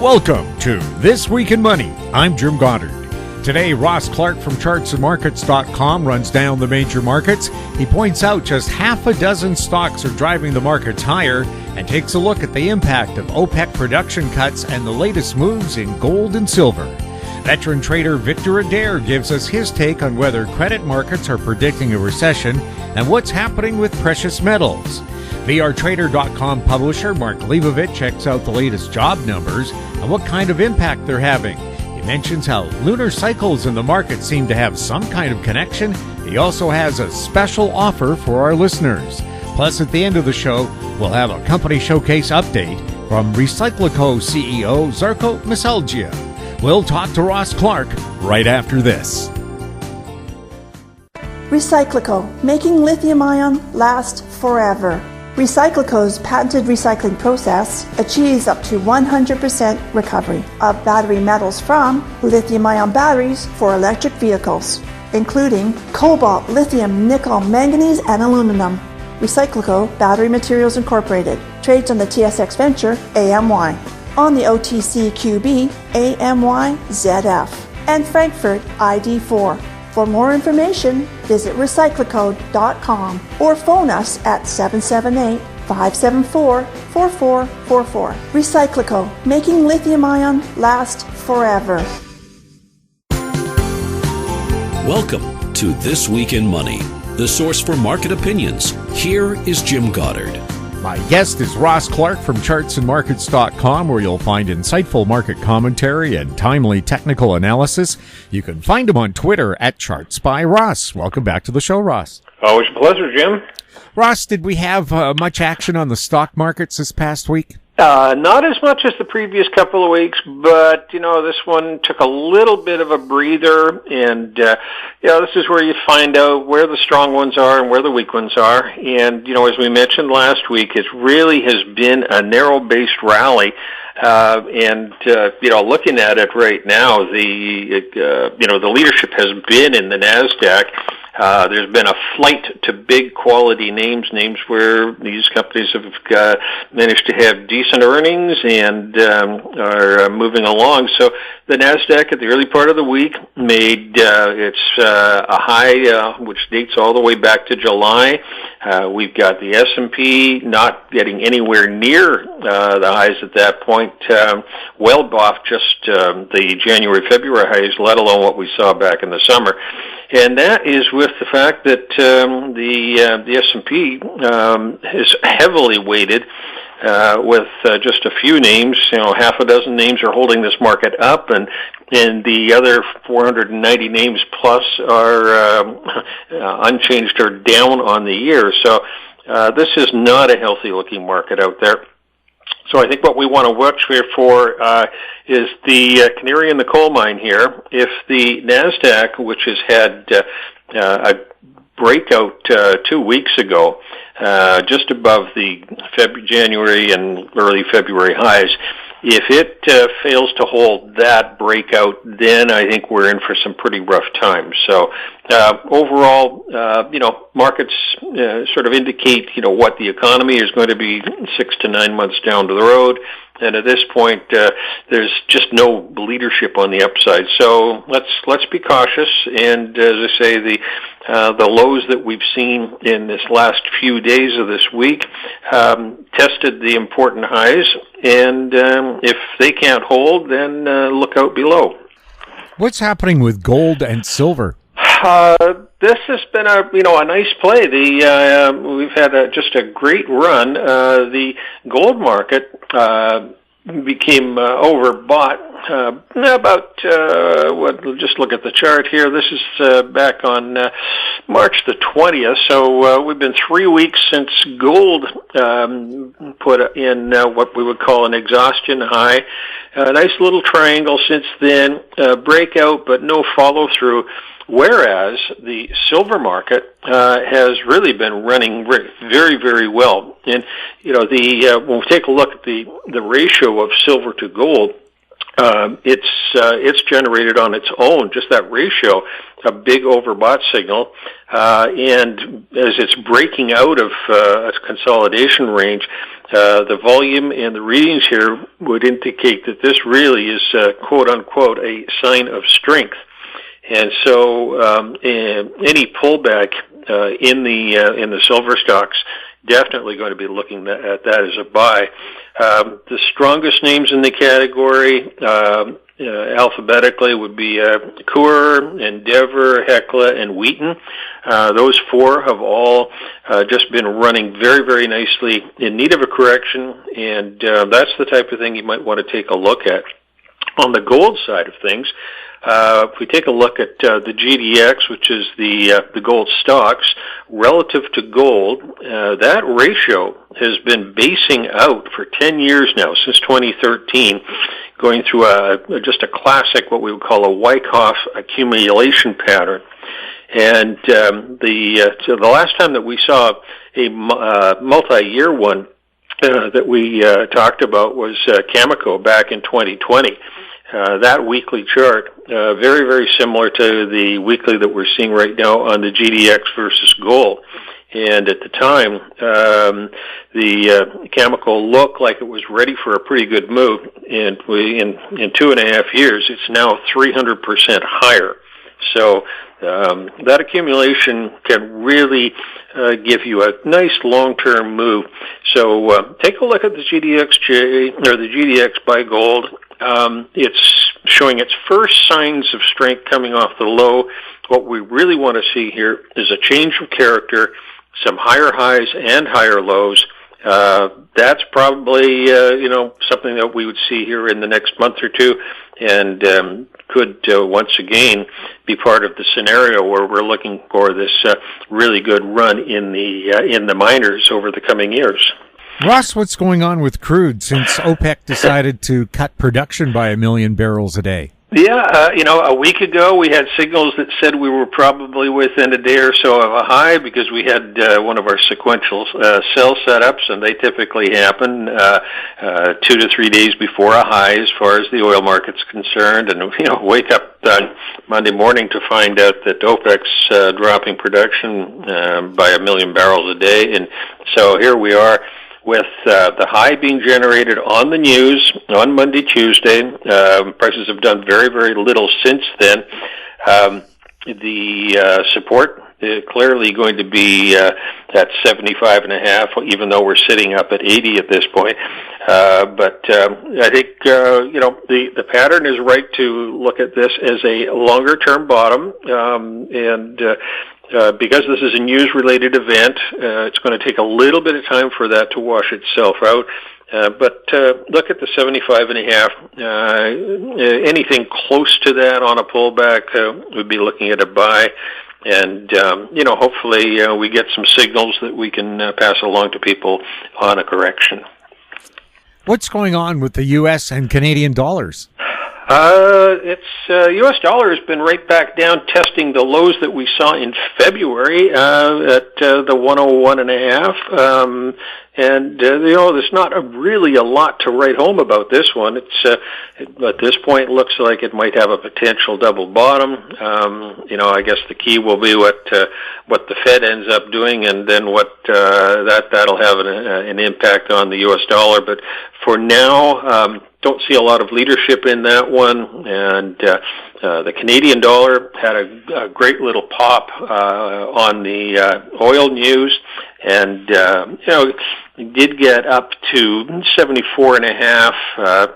Welcome to This Week in Money. I'm Jim Goddard. Today, Ross Clark from chartsandmarkets.com runs down the major markets. He points out just half a dozen stocks are driving the markets higher and takes a look at the impact of OPEC production cuts and the latest moves in gold and silver. Veteran trader Victor Adair gives us his take on whether credit markets are predicting a recession and what's happening with precious metals. VRTrader.com publisher Mark Leibovit checks out the latest job numbers and what kind of impact they're having. He mentions how lunar cycles in the market seem to have some kind of connection. He also has a special offer for our listeners. Plus, at the end of the show, we'll have a company showcase update from RecycLiCo CEO Zarko Meseldzija. We'll talk to Ross Clark right after this. RecycLiCo, making lithium-ion last forever. RecycLiCo's patented recycling process achieves up to 100% recovery of battery metals from lithium-ion batteries for electric vehicles, including cobalt, lithium, nickel, manganese, and aluminum. RecycLiCo Battery Materials Incorporated trades on the TSX Venture AMY, on the OTCQB AMY.ZF, and Frankfurt ID4. For more information, visit RecycLiCo.com or phone us at 778-574-4444. RecycLiCo, making lithium-ion last forever. Welcome to This Week in Money, the source for market opinions. Here is Jim Goddard. My guest is Ross Clark from chartsandmarkets.com, where you'll find insightful market commentary and timely technical analysis. You can find him on Twitter at ChartsByRoss. Welcome back to the show, Ross. Always a pleasure, Jim. Ross, did we have much action on the stock markets this past week? Not as much as the previous couple of weeks, but, this one took a little bit of a breather, and, this is where you find out where the strong ones are and where the weak ones are. And, as we mentioned last week, it really has been a narrow-based rally. Looking at it right now, the leadership has been in the NASDAQ. There's been a flight to big quality names where these companies have managed to have decent earnings and are moving along. So the NASDAQ at the early part of the week made its a high, which dates all the way back to July. We've got the S&P not getting anywhere near the highs at that point, well off just the January-February highs, let alone what we saw back in the summer. And that is with the fact that the S&P is heavily weighted with just a few names. Half a dozen names are holding this market up, and the other 490 names plus are unchanged or down on the year. So this is not a healthy-looking market out there. So I think what we want to watch here for is the canary in the coal mine here. If the NASDAQ, which has had a breakout 2 weeks ago, just above the January and early February highs, if it fails to hold that breakout, then I think we're in for some pretty rough times. So overall, markets sort of indicate, what the economy is going to be 6 to 9 months down the road. And at this point, there's just no leadership on the upside. So let's be cautious. And as I say, the lows that we've seen in this last few days of this week tested the important highs. And if they can't hold, then look out below. What's happening with gold and silver? This has been a nice play. We've had just a great run. The gold market became overbought about just look at the chart here. This is back on March the 20th. So we've been 3 weeks since gold put in what we would call an exhaustion high. A nice little triangle since then, breakout, but no follow through. Whereas the silver market has really been running very, very well. And when we take a look at the ratio of silver to gold, it's generated on its own, just that ratio, a big overbought signal, and as it's breaking out of a consolidation range, the volume and the readings here would indicate that this really is quote unquote a sign of strength. And so any pullback in the silver stocks, definitely going to be looking at that as a buy. The strongest names in the category, alphabetically, would be Coeur, Endeavor, Hecla, and Wheaton. Those four have all just been running very, very nicely, in need of a correction, and that's the type of thing you might want to take a look at. On the gold side of things, if we take a look at the GDX, which is the gold stocks, relative to gold, that ratio has been basing out for 10 years now, since 2013, going through just a classic, what we would call a Wyckoff accumulation pattern. And so the last time that we saw a multi-year one that we talked about was Cameco back in 2020. That weekly chart, very, very similar to the weekly that we're seeing right now on the GDX versus gold. And at the time, the Cameco looked like it was ready for a pretty good move. And in 2.5 years, it's now 300% higher. So that accumulation can really give you a nice long-term move. So take a look at the GDX or the GDX by gold. It's showing its first signs of strength coming off the low. What we really want to see here is a change of character, some higher highs and higher lows. That's probably something that we would see here in the next month or two, and could once again be part of the scenario where we're looking for this really good run in the miners over the coming years. Ross, what's going on with crude since OPEC decided to cut production by 1 million barrels a day? Yeah, a week ago we had signals that said we were probably within a day or so of a high because we had one of our sequential sell setups, and they typically happen 2 to 3 days before a high as far as the oil market's concerned. And, wake up on Monday morning to find out that OPEC's dropping production by 1 million barrels a day. And so here we are, with the high being generated on the news on Monday, Tuesday. Prices have done very, very little since then. The support is clearly going to be at 75.5, even though we're sitting up at 80 at this point. But I think the pattern is right to look at this as a longer-term bottom, and because this is a news-related event, it's going to take a little bit of time for that to wash itself out. But look at the 75.5. Anything close to that on a pullback, we'd be looking at a buy. And, hopefully we get some signals that we can pass along to people on a correction. What's going on with the U.S. and Canadian dollars? U.S. dollar has been right back down, testing the lows that we saw in February at the 101.5. There's not really a lot to write home about this one. It's at this point looks like it might have a potential double bottom. I guess the key will be what the Fed ends up doing, and then what that'll have an impact on the U.S. dollar. But for now, don't see a lot of leadership in that one, and the Canadian dollar had a great little pop on the oil news, and did get up to 74.5.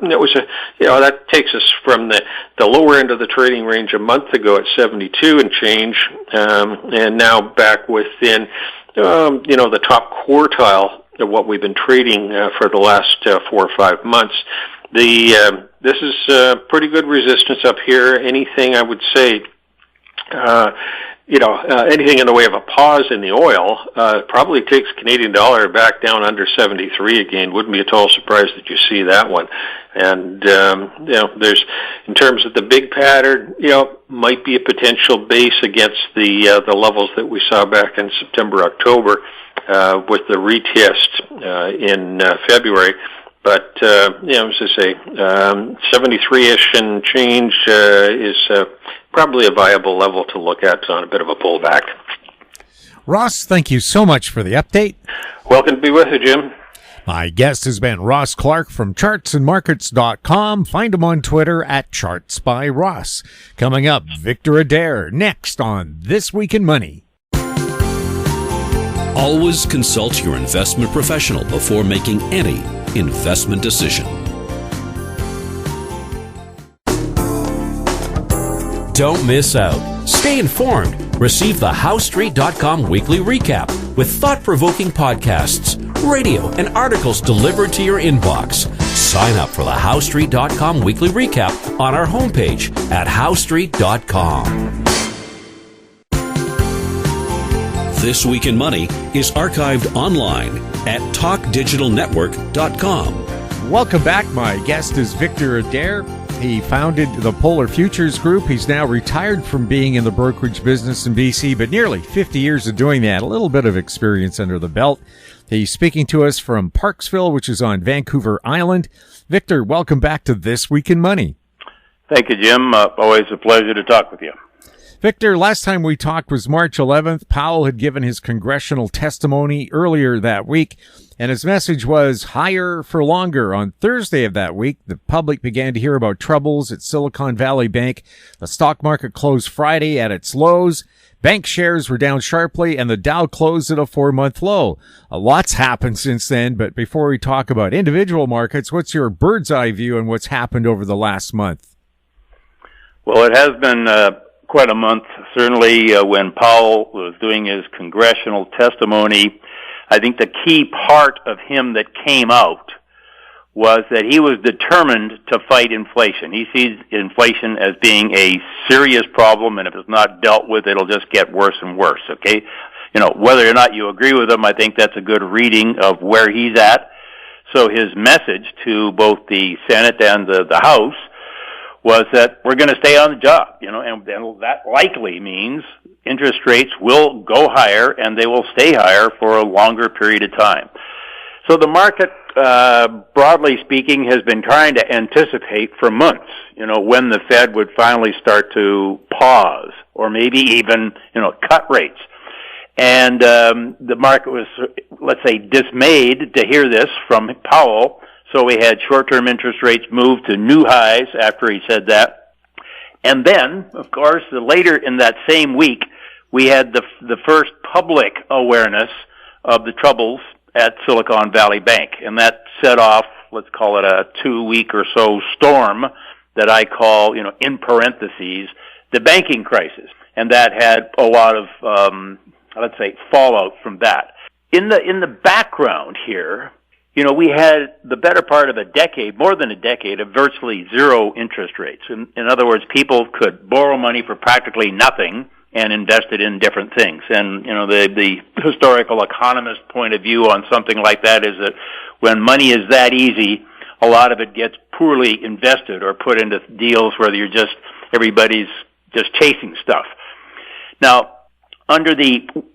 It was that takes us from the lower end of the trading range a month ago at 72 and change, and now back within the top quartile of what we've been trading for the last 4 or 5 months. This is pretty good resistance up here. Anything I would say, anything in the way of a pause in the oil probably takes Canadian dollar back down under 73 again. Wouldn't be at all surprised that you see that one. And there's, in terms of the big pattern, might be a potential base against the levels that we saw back in September, October with the retest in February. But, as I say, 73-ish and change is probably a viable level to look at on a bit of a pullback. Ross, thank you so much for the update. Welcome to be with you, Jim. My guest has been Ross Clark from chartsandmarkets.com. Find him on Twitter at ChartsByRoss. Coming up, Victor Adair next on This Week in Money. Always consult your investment professional before making any investment decision. Don't miss out. Stay informed. Receive the HowStreet.com weekly recap with thought-provoking podcasts, radio, and articles delivered to your inbox. Sign up for the HowStreet.com weekly recap on our homepage at HowStreet.com. This Week in Money is archived online at TalkDigitalNetwork.com. Welcome back. My guest is Victor Adair. He founded the Polar Futures Group. He's now retired from being in the brokerage business in BC, but nearly 50 years of doing that, a little bit of experience under the belt. He's speaking to us from Parksville, which is on Vancouver Island. Victor, welcome back to This Week in Money. Thank you, Jim. Always a pleasure to talk with you. Victor, last time we talked was March 11th. Powell had given his congressional testimony earlier that week, and his message was higher for longer. On Thursday of that week, the public began to hear about troubles at Silicon Valley Bank. The stock market closed Friday at its lows. Bank shares were down sharply, and the Dow closed at a 4-month low. A lot's happened since then, but before we talk about individual markets, what's your bird's eye view on what's happened over the last month? Well, it has been quite a month. Certainly when Powell was doing his congressional testimony, I think the key part of him that came out was that he was determined to fight inflation. He sees inflation as being a serious problem, and if it's not dealt with, it'll just get worse and worse, okay? Whether or not you agree with him, I think that's a good reading of where he's at. So his message to both the Senate and the House was that we're going to stay on the job, and that likely means interest rates will go higher and they will stay higher for a longer period of time. So the market, broadly speaking, has been trying to anticipate for months, when the Fed would finally start to pause or maybe even, cut rates. And the market was, let's say, dismayed to hear this from Powell. So we had short-term interest rates move to new highs after he said that. And then, of course, later in that same week, we had the first public awareness of the troubles at Silicon Valley Bank. And that set off, let's call it a 2-week or so storm that I call, in parentheses, the banking crisis. And that had a lot of, let's say, fallout from that. In the background here, we had the better part of a decade, more than a decade, of virtually zero interest rates. In other words, people could borrow money for practically nothing and invest it in different things. And, the historical economist point of view on something like that is that when money is that easy, a lot of it gets poorly invested or put into deals where everybody's just chasing stuff. Now, under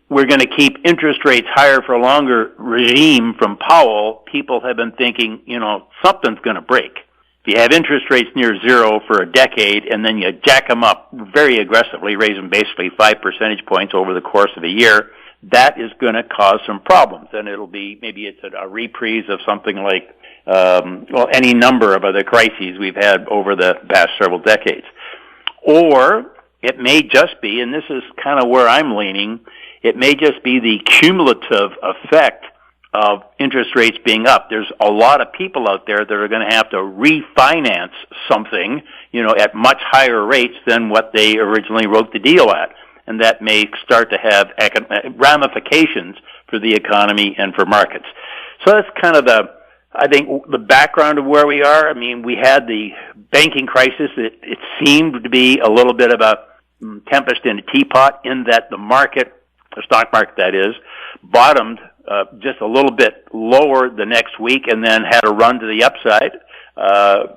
we're going to keep interest rates higher for longer regime from Powell, people have been thinking, something's going to break. If you have interest rates near zero for a decade and then you jack them up very aggressively, raise them basically 5 percentage points over the course of a year, that is going to cause some problems. And it'll be, maybe it's a reprise of something like, any number of other crises we've had over the past several decades. Or it may just be, and this is kind of where I'm leaning, it may just be the cumulative effect of interest rates being up. There's a lot of people out there that are going to have to refinance something, at much higher rates than what they originally wrote the deal at. And that may start to have ramifications for the economy and for markets. So that's kind of the background of where we are. I mean, we had the banking crisis. It seemed to be a little bit of a tempest in a teapot in that the stock market that is, bottomed just a little bit lower the next week and then had a run to the upside.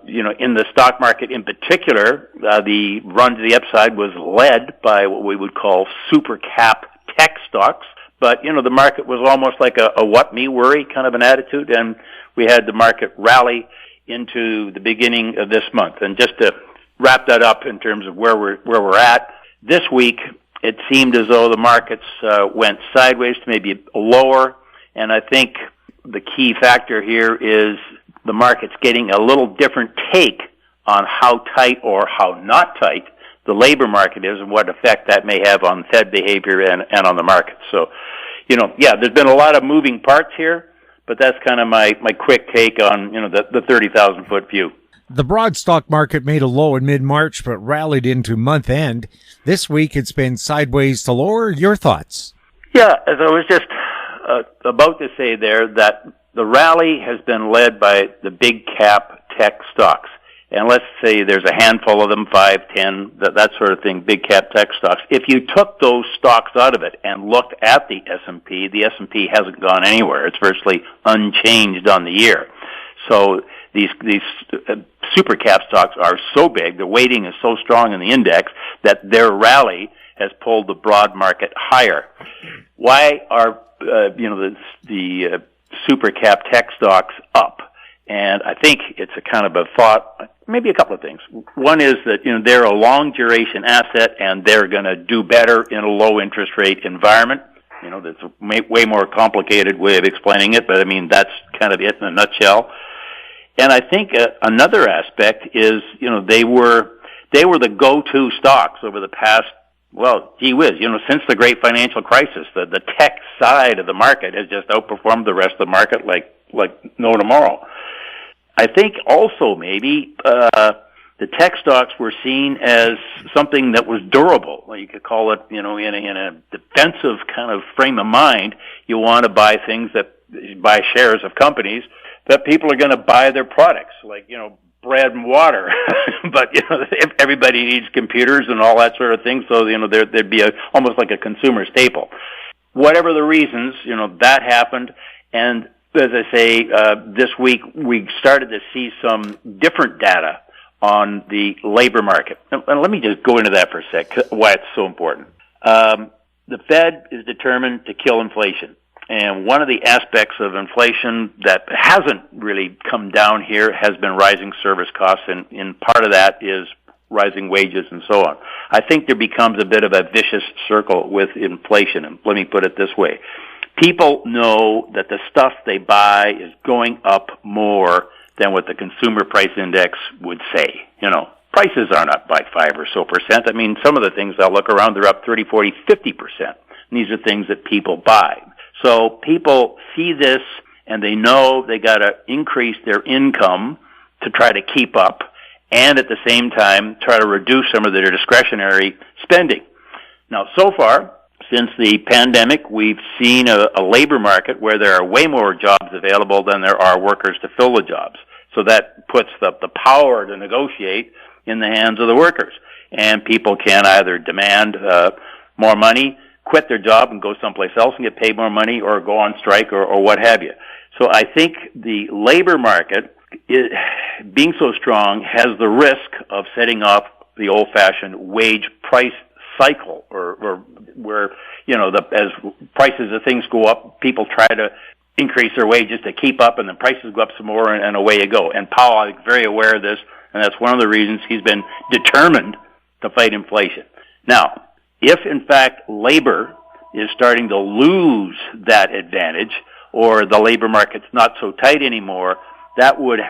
In the stock market in particular, the run to the upside was led by what we would call super cap tech stocks. But, the market was almost like a what me worry kind of an attitude, and we had the market rally into the beginning of this month. And just to wrap that up in terms of where we're at, this week it seemed as though the markets went sideways to maybe lower, and I think the key factor here is the market's getting a little different take on how tight or how not tight the labor market is and what effect that may have on Fed behavior and on the market. So, there's been a lot of moving parts here, but that's kind of my quick take on, the 30,000-foot view. The broad stock market made a low in mid-March but rallied into month-end. This week it's been sideways to lower. Your thoughts? Yeah, as I was just about to say there, that the rally has been led by the big cap tech stocks. And let's say there's a handful of them, 5, 10, that sort of thing, big cap tech stocks. If you took those stocks out of it and looked at the S&P hasn't gone anywhere. It's virtually unchanged on the year. So these super cap stocks are so big, the weighting is so strong in the index that their rally has pulled the broad market higher. Why are the super cap tech stocks up? And I think it's a kind of a thought, maybe a couple of things. One is that, they're a long duration asset and they're going to do better in a low interest rate environment. That's a way more complicated way of explaining it, but I mean, that's kind of it in a nutshell. And I think another aspect is, they were the go-to stocks over the past, gee whiz, since the great financial crisis. The tech side of the market has just outperformed the rest of the market like no tomorrow. I think also maybe the tech stocks were seen as something that was durable. You could call it, in a defensive kind of frame of mind. You want to buy buy shares of companies that people are going to buy their products, like, bread and water. But, everybody needs computers and all that sort of thing, so, there'd be almost like a consumer staple. Whatever the reasons, that happened, and as I say, this week we started to see some different data on the labor market. And let me just go into that for a sec, why it's so important. The Fed is determined to kill inflation. And one of the aspects of inflation that hasn't really come down here has been rising service costs, and part of that is rising wages and so on. I think there becomes a bit of a vicious circle with inflation, and let me put it this way. People know that the stuff they buy is going up more than what the consumer price index would say. Prices aren't up by 5% or so. I mean, some of the things I'll look around, they're up 30, 40, 50%. And these are things that people buy. So people see this and they know they got to increase their income to try to keep up and at the same time try to reduce some of their discretionary spending. Now, so far, since the pandemic, we've seen a labor market where there are way more jobs available than there are workers to fill the jobs. So that puts the power to negotiate in the hands of the workers. And people can either demand more money, quit their job and go someplace else and get paid more money, or go on strike or what have you. So I think the labor market, being so strong, has the risk of setting up the old-fashioned wage price cycle, or where, as prices of things go up, people try to increase their wages to keep up, and then prices go up some more, and away you go. And Powell is very aware of this, and that's one of the reasons he's been determined to fight inflation. Now, if in fact labor is starting to lose that advantage, or the labor market's not so tight anymore, that would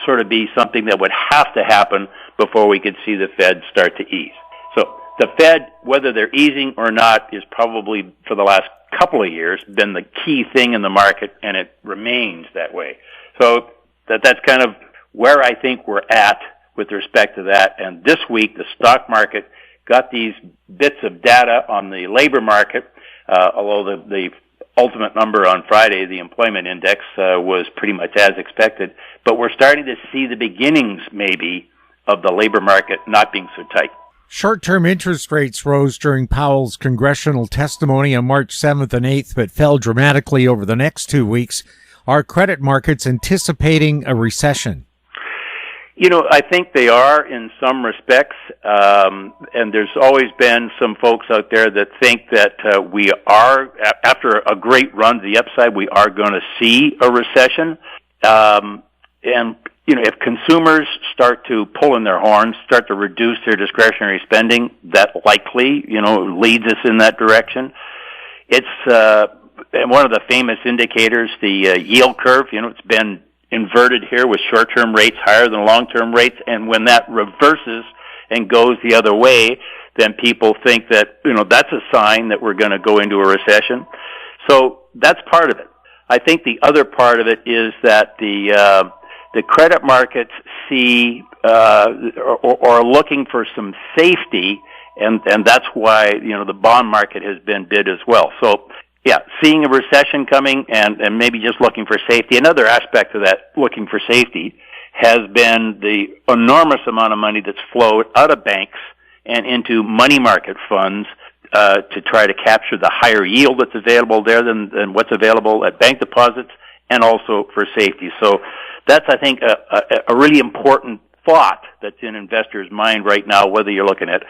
sort of be something that would have to happen before we could see the Fed start to ease. So the Fed, whether they're easing or not, is probably, for the last couple of years, been the key thing in the market, and it remains that way. So that's kind of where I think we're at with respect to that. And this week, the stock market got these bits of data on the labor market, although the ultimate number on Friday, the employment index, was pretty much as expected. But we're starting to see the beginnings, maybe, of the labor market not being so tight. Short-term interest rates rose during Powell's congressional testimony on March 7th and 8th, but fell dramatically over the next 2 weeks. Are credit markets anticipating a recession? I think they are in some respects, and there's always been some folks out there that think that we are, after a great run to the upside, we are going to see a recession. And if consumers start to pull in their horns, start to reduce their discretionary spending, that likely, leads us in that direction. It's one of the famous indicators, the yield curve. It's been inverted here with short-term rates higher than long-term rates, and when that reverses and goes the other way, then people think that, that's a sign that we're going to go into a recession. So that's part of it. I think the other part of it is that the credit markets see or are looking for some safety, and that's why the bond market has been bid as well. So yeah, seeing a recession coming and maybe just looking for safety. Another aspect of that, looking for safety, has been the enormous amount of money that's flowed out of banks and into money market funds to try to capture the higher yield that's available there than what's available at bank deposits, and also for safety. So that's, I think, a really important thought that's in investors' mind right now, whether you're looking at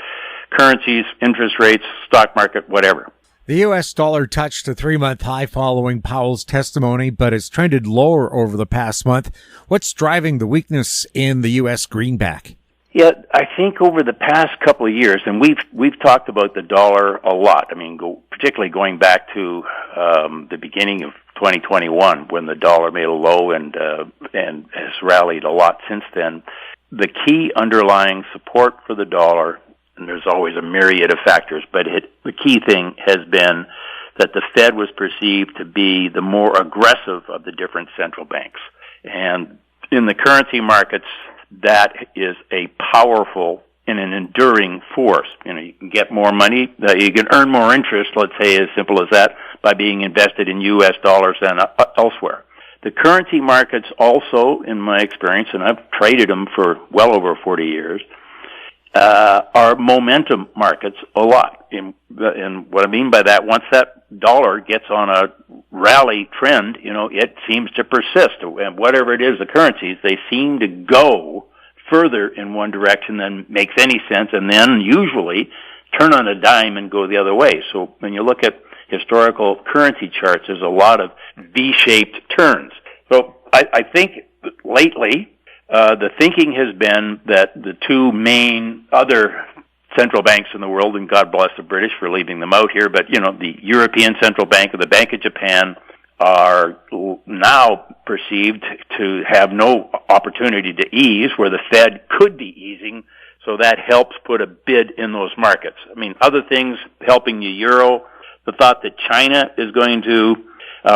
currencies, interest rates, stock market, whatever. The U.S. dollar touched a 3-month high following Powell's testimony, but has trended lower over the past month. What's driving the weakness in the U.S. greenback? Yeah, I think over the past couple of years, and we've talked about the dollar a lot. I mean, particularly going back to the beginning of 2021, when the dollar made a low and has rallied a lot since then. The key underlying support for the dollar, and there's always a myriad of factors, but the key thing has been that the Fed was perceived to be the more aggressive of the different central banks. And in the currency markets, that is a powerful and an enduring force. You can get more money, you can earn more interest, let's say as simple as that, by being invested in U.S. dollars than elsewhere. The currency markets also, in my experience, and I've traded them for well over 40 years, are momentum markets a lot. And what I mean by that, once that dollar gets on a rally trend, it seems to persist. And whatever it is, the currencies, they seem to go further in one direction than makes any sense, and then usually turn on a dime and go the other way. So when you look at historical currency charts, there's a lot of V-shaped turns. So I think lately, the thinking has been that the two main other central banks in the world, and God bless the British for leaving them out here, but, the European Central Bank and the Bank of Japan are now perceived to have no opportunity to ease, where the Fed could be easing, so that helps put a bid in those markets. I mean, other things helping the euro, the thought that China is going to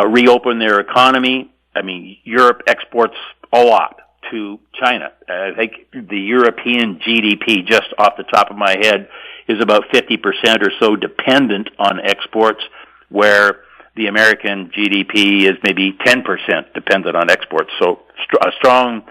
reopen their economy. I mean, Europe exports a lot to China. I think the European GDP, just off the top of my head, is about 50% or so dependent on exports, where the American GDP is maybe 10% dependent on exports. So a strong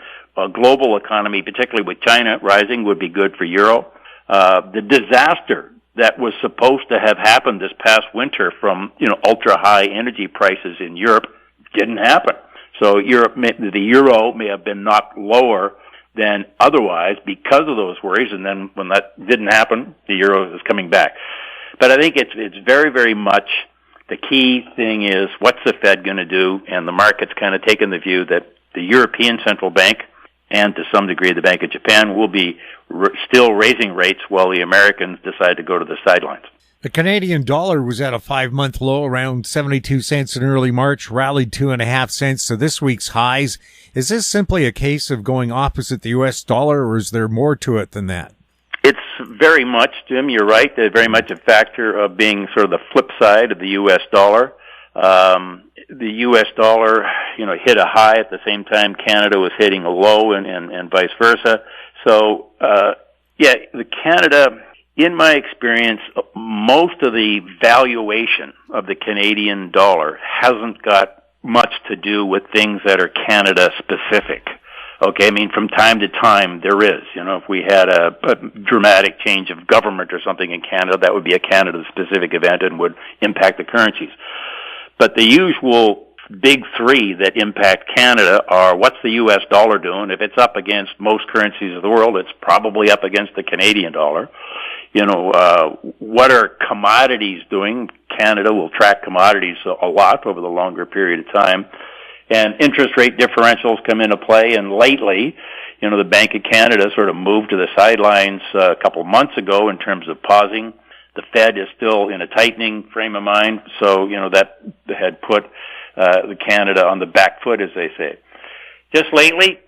global economy, particularly with China rising, would be good for euro. The disaster that was supposed to have happened this past winter from, ultra high energy prices in Europe didn't happen. So the euro may have been knocked lower than otherwise because of those worries, and then when that didn't happen, the euro is coming back. But I think it's very, very much the key thing is what's the Fed going to do, and the market's kind of taken the view that the European Central Bank and to some degree the Bank of Japan will be still raising rates while the Americans decide to go to the sidelines. The Canadian dollar was at a 5-month low around 72 cents in early March, rallied 2.5 cents to this week's highs. Is this simply a case of going opposite the U.S. dollar, or is there more to it than that? It's very much, Jim, you're right, very much a factor of being sort of the flip side of the U.S. dollar. The U.S. dollar, hit a high at the same time Canada was hitting a low, and vice versa. So, the Canada, in my experience, most of the valuation of the Canadian dollar hasn't got much to do with things that are Canada specific. Okay, I mean, from time to time there is. If we had a dramatic change of government or something in Canada, that would be a Canada-specific event and would impact the currencies. But the usual big three that impact Canada are what's the U.S. dollar doing? If it's up against most currencies of the world, it's probably up against the Canadian dollar. What are commodities doing? Canada will track commodities a lot over the longer period of time. And interest rate differentials come into play. And lately, the Bank of Canada sort of moved to the sidelines a couple of months ago in terms of pausing. The Fed is still in a tightening frame of mind, so that had put the Canada on the back foot, as they say. Just lately,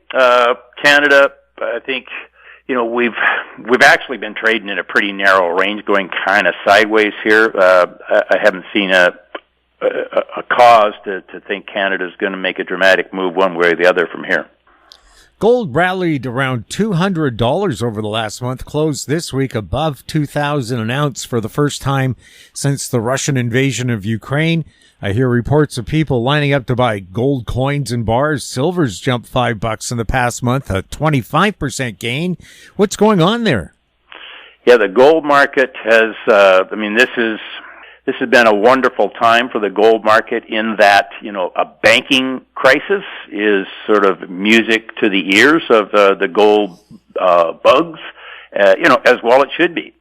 Canada, I think, we've actually been trading in a pretty narrow range, going kind of sideways here. I haven't seen a cause to think Canada's going to make a dramatic move one way or the other from here. Gold rallied around $200 over the last month, closed this week above $2,000 an ounce for the first time since the Russian invasion of Ukraine. I hear reports of people lining up to buy gold coins and bars. Silver's jumped $5 in the past month, a 25% gain. What's going on there? Yeah, the gold market has, this has been a wonderful time for the gold market in that, a banking crisis is sort of music to the ears of the gold bugs, as well it should be.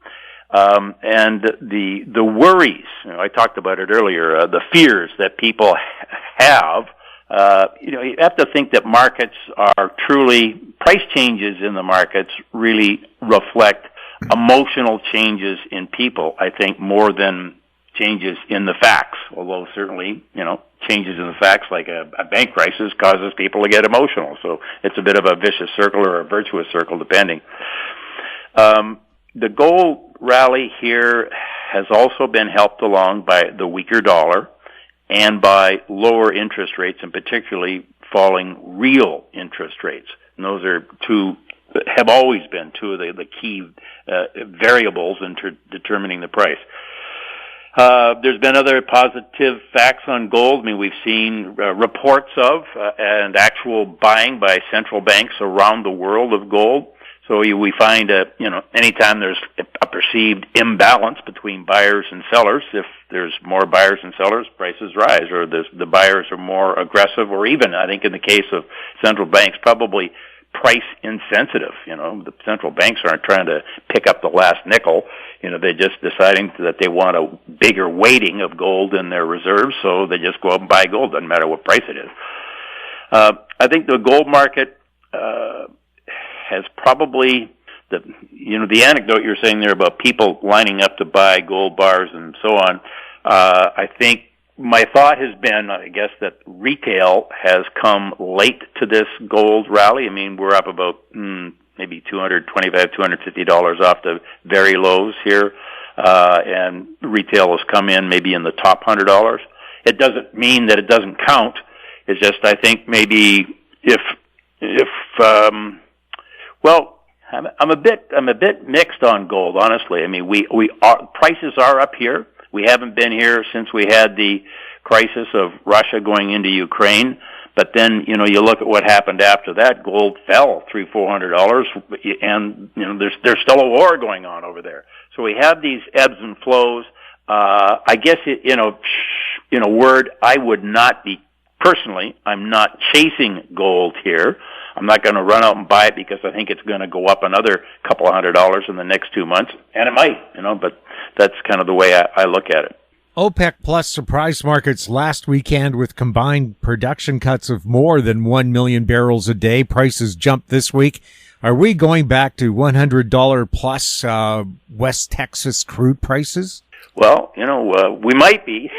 And the worries, I talked about it earlier, the fears that people have, you have to think that markets are truly, price changes in the markets really reflect emotional changes in people, I think, more than changes in the facts, although certainly, changes in the facts like a bank crisis causes people to get emotional. So it's a bit of a vicious circle or a virtuous circle, depending. The gold rally here has also been helped along by the weaker dollar and by lower interest rates, and particularly falling real interest rates. And those are have always been two of the key variables in determining the price. There's been other positive facts on gold. We've seen reports of and actual buying by central banks around the world of gold. So we find anytime there's a perceived imbalance between buyers and sellers, if there's more buyers and sellers, prices rise, or the buyers are more aggressive, or even, I think in the case of central banks, probably price insensitive. The central banks aren't trying to pick up the last nickel. They're just deciding that they want a bigger weighting of gold in their reserves, so they just go out and buy gold, doesn't matter what price it is. I think the gold market has probably, the anecdote you're saying there about people lining up to buy gold bars and so on, I think my thought has been, I guess, that retail has come late to this gold rally. We're up about maybe $225, $250 off the very lows here, and retail has come in maybe in the top $100. It doesn't mean that it doesn't count. It's just, I think maybe I'm a bit mixed on gold, honestly. Prices are up here. We haven't been here since we had the crisis of Russia going into Ukraine. But then, you look at what happened after that. Gold fell $300-400, and there's still a war going on over there. So we have these ebbs and flows. I guess in a word, I would not be personally. I'm not chasing gold here. I'm not going to run out and buy it because I think it's going to go up another couple of $100 in the next 2 months, and it might, but that's kind of the way I look at it. OPEC Plus surprised markets last weekend with combined production cuts of more than 1 million barrels a day. Prices jumped this week. Are we going back to $100 plus West Texas crude prices? Well, we might be.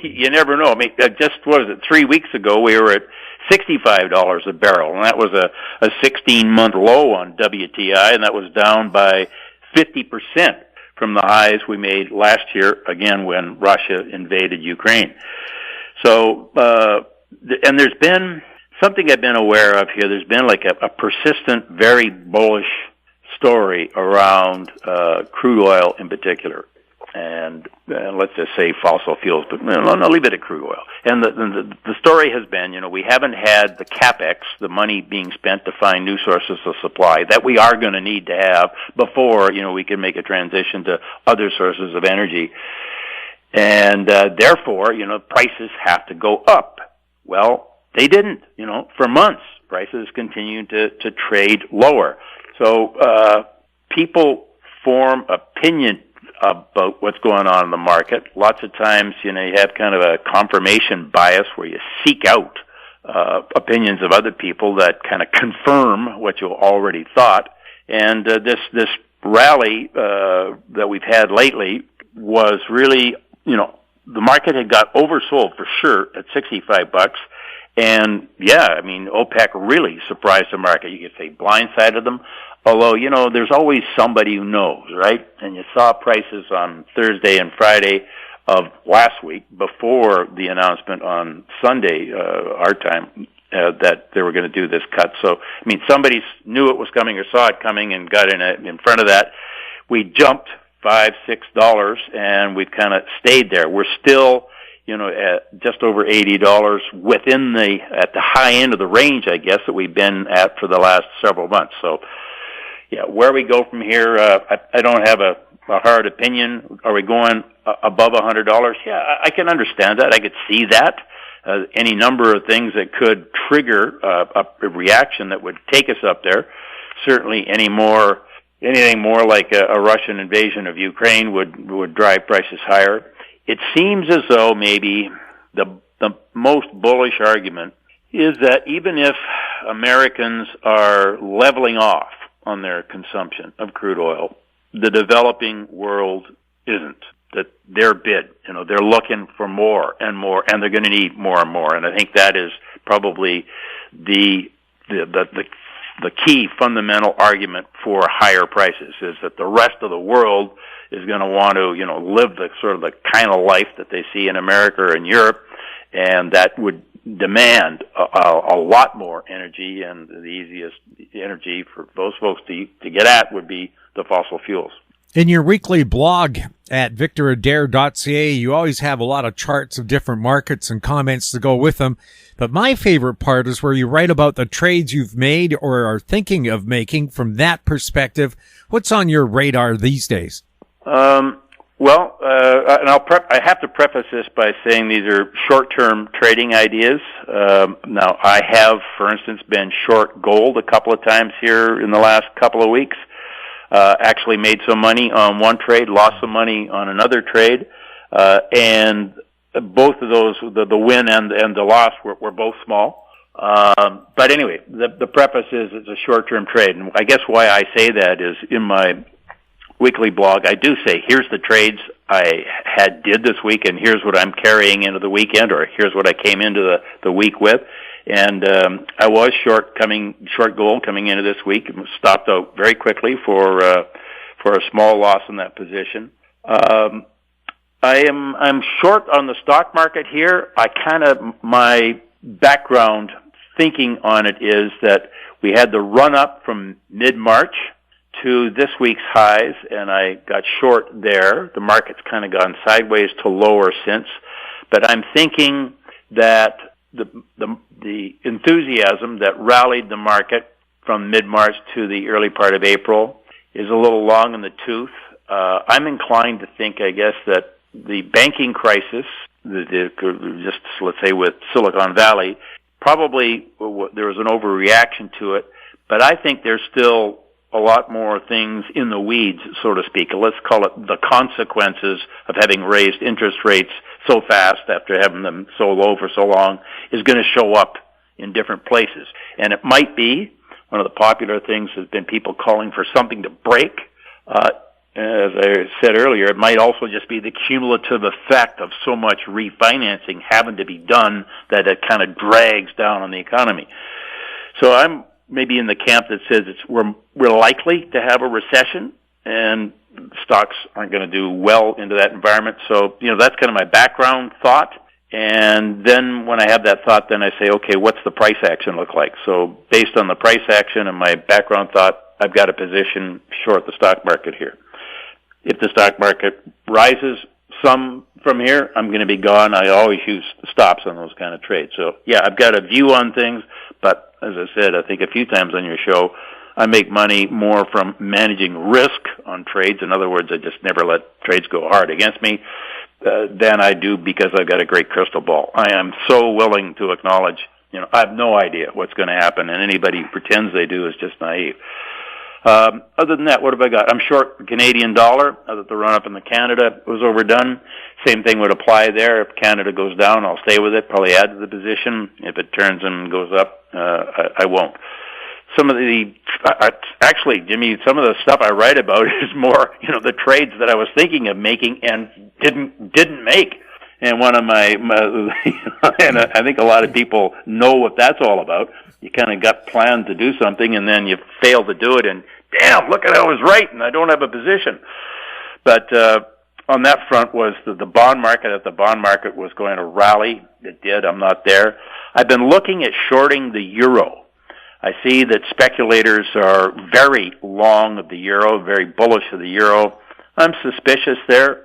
You never know. Just 3 weeks ago we were at $65 a barrel, and that was a 16-month low on WTI, and that was down by 50% from the highs we made last year, again, when Russia invaded Ukraine. So, and there's been something I've been aware of here. There's been like a persistent, very bullish story around crude oil in particular. And let's just say fossil fuels, but no, leave it at crude oil. And the story has been, we haven't had the capex, the money being spent to find new sources of supply that we are going to need to have before, we can make a transition to other sources of energy. And therefore, prices have to go up. Well, they didn't. For months, prices continued to trade lower. So people form opinion about what's going on in the market. Lots of times, you have kind of a confirmation bias where you seek out opinions of other people that kind of confirm what you already thought. And this rally that we've had lately was really, the market had got oversold for sure at $65. And OPEC really surprised the market. You could say blindsided them. Although, there's always somebody who knows, right? And you saw prices on Thursday and Friday of last week before the announcement on Sunday, our time, that they were going to do this cut. So, somebody knew it was coming or saw it coming and got in front of that. We jumped $5, $6, and we've kind of stayed there. We're still, at just over $80 at the high end of the range, I guess, that we've been at for the last several months. So, where we go from here, I don't have a hard opinion. Are we going above $100? Yeah, I can understand that. I could see that. Any number of things that could trigger a reaction that would take us up there. Certainly anything more like a Russian invasion of Ukraine would drive prices higher. It seems as though maybe the most bullish argument is that even if Americans are leveling off on their consumption of crude oil, the developing world isn't. That their bid, they're looking for more and more, and they're going to need more and more. And I think that is probably the key fundamental argument for higher prices, is that the rest of the world is going to want to, live the sort of the kind of life that they see in America or in Europe, and that would demand a lot more energy, and the easiest energy for those folks to get at would be the fossil fuels. In your weekly blog at Adair.Ca, you always have a lot of charts of different markets and comments to go with them. But my favorite part is where you write about the trades you've made or are thinking of making from that perspective. What's on your radar these days? I have to preface this by saying these are short-term trading ideas. Now, I have, for instance, been short gold a couple of times here in the last couple of weeks. Actually made some money on one trade, lost some money on another trade, and both of those, the win and the loss, were both small. But anyway, the preface is it's a short-term trade, and I guess why I say that is in my weekly blog, I do say, here's the trades I did this week, and here's what I'm carrying into the weekend, or here's what I came into the week with. And I was short gold coming into this week, and stopped out very quickly for a small loss in that position. I'm short on the stock market here. My background thinking on it is that we had the run up from mid-March to this week's highs, and I got short there. The market's kind of gone sideways to lower since, but I'm thinking that the enthusiasm that rallied the market from mid-March to the early part of April is a little long in the tooth. I'm inclined to think, I guess, that the banking crisis, just let's say with Silicon Valley, probably there was an overreaction to it, but I think there's still a lot more things in the weeds, so to speak. Let's call it the consequences of having raised interest rates so fast after having them so low for so long is going to show up in different places. And it might be, one of the popular things has been people calling for something to break. As I said earlier, it might also just be the cumulative effect of so much refinancing having to be done that it kind of drags down on the economy. So I'm maybe in the camp that says we're likely to have a recession, and stocks aren't going to do well into that environment. So, that's kind of my background thought. And then when I have that thought, then I say, okay, what's the price action look like? So based on the price action and my background thought, I've got a position short the stock market here. If the stock market rises some from here, I'm going to be gone. I always use stops on those kind of trades. So, yeah, I've got a view on things, but as I said, I think a few times on your show, I make money more from managing risk on trades. In other words, I just never let trades go hard against me. than I do because I've got a great crystal ball. I am so willing to acknowledge, I have no idea what's going to happen, and anybody who pretends they do is just naive. Other than that, what have I got? I'm short the Canadian dollar. Now that the run-up in the Canada was overdone, same thing would apply there. If Canada goes down, I'll stay with it, probably add to the position. If it turns and goes up, I won't. Some of the, actually, Jimmy, some of the stuff I write about is more, the trades that I was thinking of making and didn't make. And one of my and I think a lot of people know what that's all about. You kind of got planned to do something, and then you fail to do it, and damn, look at I was right, and I don't have a position. But on that front was the bond market. If the bond market was going to rally, it did. I'm not there. I've been looking at shorting the euro. I see that speculators are very long of the euro, very bullish of the euro. I'm suspicious there,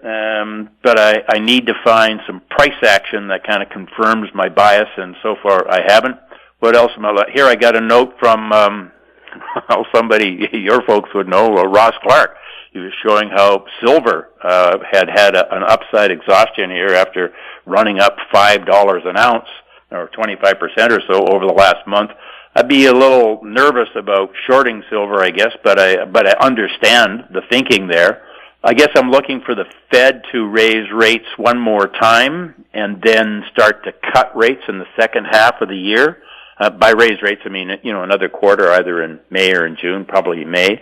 but I need to find some price action that kind of confirms my bias, and so far I haven't. What else am I like? Here I got a note from somebody your folks would know, Ross Clark. He was showing how silver had an upside exhaustion here after running up $5 an ounce, or 25% or so over the last month. I'd be a little nervous about shorting silver, I guess, but I understand the thinking there. I guess I'm looking for the Fed to raise rates one more time and then start to cut rates in the second half of the year. By raise rates, I mean, another quarter, either in May or in June, probably May,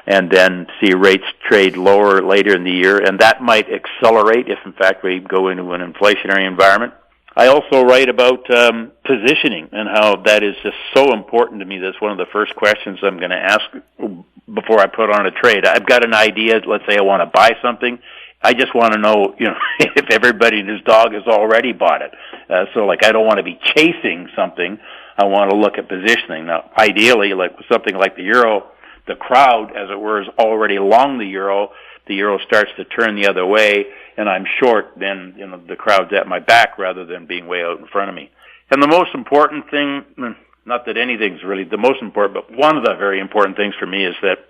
and then see rates trade lower later in the year, and that might accelerate if, in fact, we go into an inflationary environment. I also write about positioning and how that is just so important to me. That's one of the first questions I'm going to ask before I put on a trade. I've got an idea. Let's say I want to buy something. I just want to know, if everybody and his dog has already bought it. So, I don't want to be chasing something. I want to look at positioning. Now, ideally, like something like the euro, the crowd, as it were, is already long the euro. The euro starts to turn the other way, and I'm short, then, the crowd's at my back rather than being way out in front of me. And the most important thing, not that anything's really the most important, but one of the very important things for me is that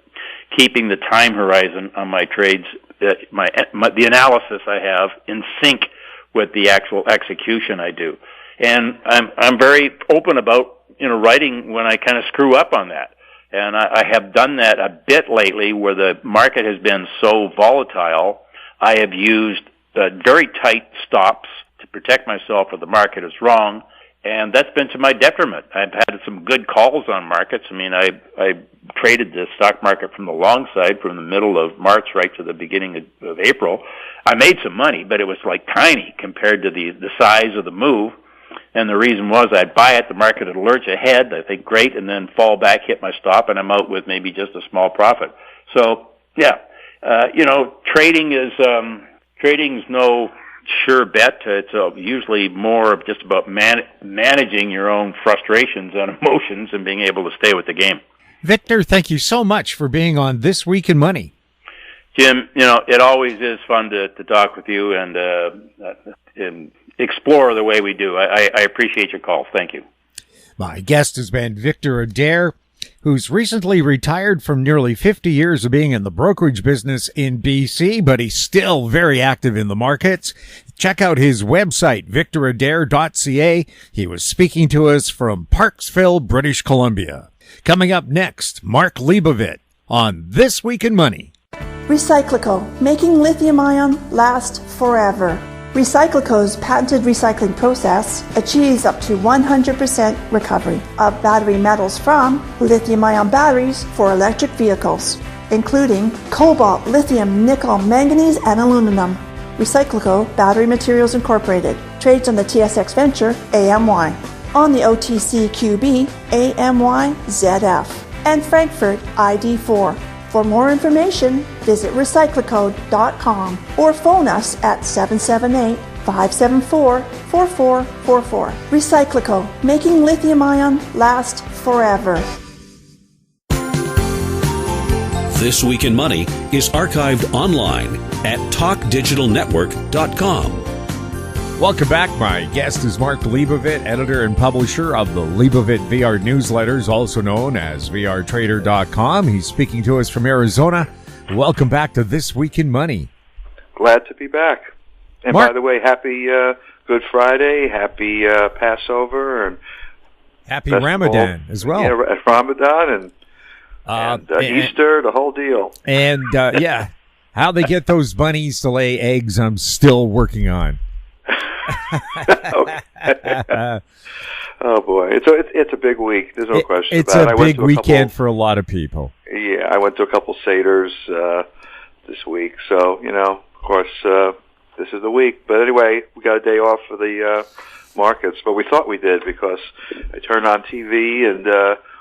keeping the time horizon on my trades, the analysis I have, in sync with the actual execution I do. And I'm very open about, writing when I kind of screw up on that. And I have done that a bit lately where the market has been so volatile. I have used very tight stops to protect myself if the market is wrong, and that's been to my detriment. I've had some good calls on markets. I mean, I traded the stock market from the long side from the middle of March right to the beginning of April. I made some money, but it was tiny compared to the size of the move. And the reason was I'd buy it, the market would lurch ahead, I think great, and then fall back, hit my stop, and I'm out with maybe just a small profit. So, yeah, trading's no sure bet. It's usually more of just about managing your own frustrations and emotions and being able to stay with the game. Victor, thank you so much for being on This Week in Money. Jim, it always is fun to talk with you and explore the way we do. I appreciate your calls. Thank you. My guest has been Victor Adair, who's recently retired from nearly 50 years of being in the brokerage business in BC, but he's still very active in the markets. Check out his website, Adair.Credit. He was speaking to us from Parksville, British Columbia. Coming up next, Mark Leibovit on This Week in Money. RecycLiCo, making lithium-ion last forever. RecycLiCo's patented recycling process achieves up to 100% recovery of battery metals from lithium-ion batteries for electric vehicles, including cobalt, lithium, nickel, manganese, and aluminum. RecycLiCo Battery Materials Incorporated trades on the TSX Venture AMY, on the OTCQB AMY.ZF, and Frankfurt ID4. For more information, visit RecycLiCo.com or phone us at 778-574-4444. RecycLiCo, making lithium-ion last forever. This Week in Money is archived online at talkdigitalnetwork.com. Welcome back. My guest is Mark Leibovit, editor and publisher of the Leibovit VR newsletters, also known as VRtrader.com. He's speaking to us from Arizona. Welcome back to This Week in Money. Glad to be back. And Mark, by the way, happy Good Friday, happy Passover, and happy Ramadan as well. Yeah, Ramadan and Easter, the whole deal. And yeah, how they get those bunnies to lay eggs, I'm still working on. Oh boy, it's a big week. There's no question it's about it. It's a big weekend for a lot of people. Yeah, I went to a couple Seders this week, so of course, this is the week. But anyway, we got a day off for the markets, but we thought we did because I turned on TV and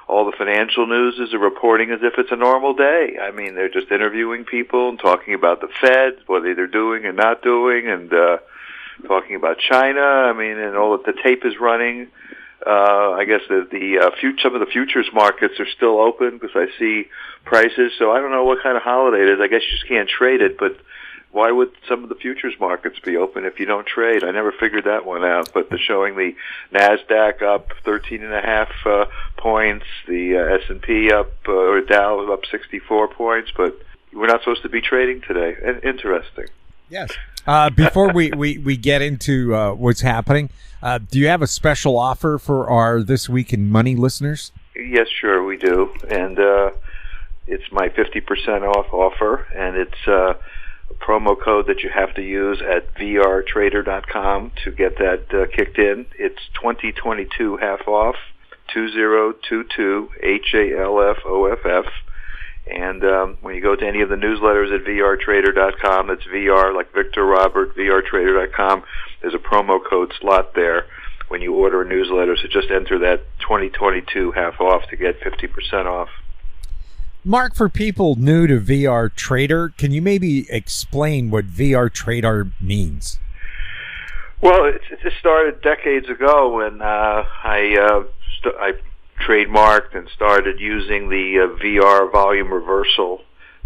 all the financial news is reporting as if it's a normal day. I mean, they're just interviewing people and talking about the Fed, what they're doing and not doing, and talking about China. I mean, and all the tape is running. I guess some of the futures markets are still open because I see prices. So I don't know what kind of holiday it is. I guess you just can't trade it, but why would some of the futures markets be open if you don't trade? I never figured that one out. But they're showing the NASDAQ up 13.5 points, the S&P up, or Dow up 64 points, but we're not supposed to be trading today. Interesting. Yes. Before we get into what's happening, do you have a special offer for our This Week in Money listeners? Yes, sure, we do. And it's my 50% off offer, and it's a promo code that you have to use at vrtrader.com to get that kicked in. It's 2022 half off, 2022 HALFOFF. And when you go to any of the newsletters at vrtrader.com, that's VR like Victor Robert, vrtrader.com, there's a promo code slot there when you order a newsletter. So just enter that 2022 half off to get 50% off. Mark, for people new to VR Trader, can you maybe explain what VR Trader means? Well, it started decades ago when I trademarked and started using the VR volume reversal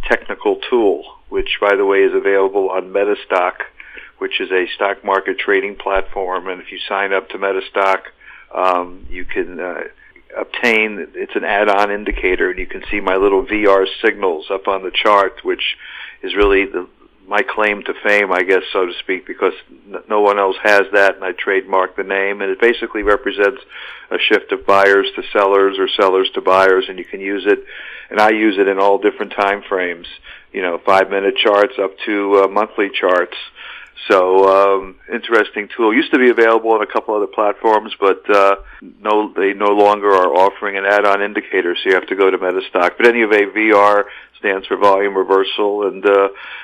technical tool, which, by the way, is available on Metastock, which is a stock market trading platform. And if you sign up to Metastock, you can obtain, it's an add-on indicator, and you can see my little VR signals up on the chart, which is really my claim to fame, I guess, so to speak, because no one else has that, and I trademarked the name, and it basically represents a shift of buyers to sellers or sellers to buyers, and you can use it, and I use it in all different time frames, 5-minute charts up to monthly charts. So, interesting tool. Used to be available on a couple other platforms, but they no longer are offering an add-on indicator, so you have to go to Metastock. But anyway, VR stands for volume reversal, and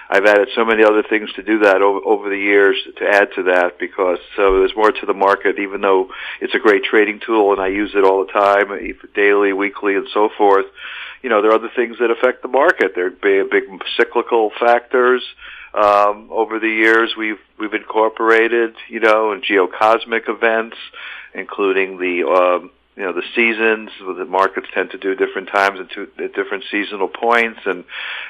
I've added so many other things to do that over the years to add to that, because there's more to the market, even though it's a great trading tool and I use it all the time, daily, weekly, and so forth. There are other things that affect the market. There are big cyclical factors. Over the years, we've incorporated, and geocosmic events, including the seasons. The markets tend to do different times at different seasonal points, and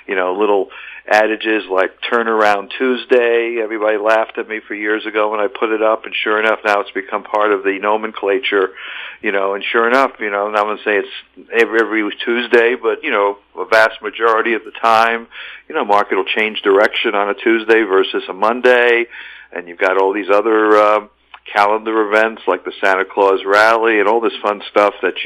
little adages like turnaround Tuesday. Everybody laughed at me for years ago when I put it up, and sure enough, now it's become part of the nomenclature. And sure enough, I'm not going to say it's every Tuesday, but a vast majority of the time, market will change direction on a Tuesday versus a Monday, and you've got all these other calendar events like the Santa Claus rally and all this fun stuff that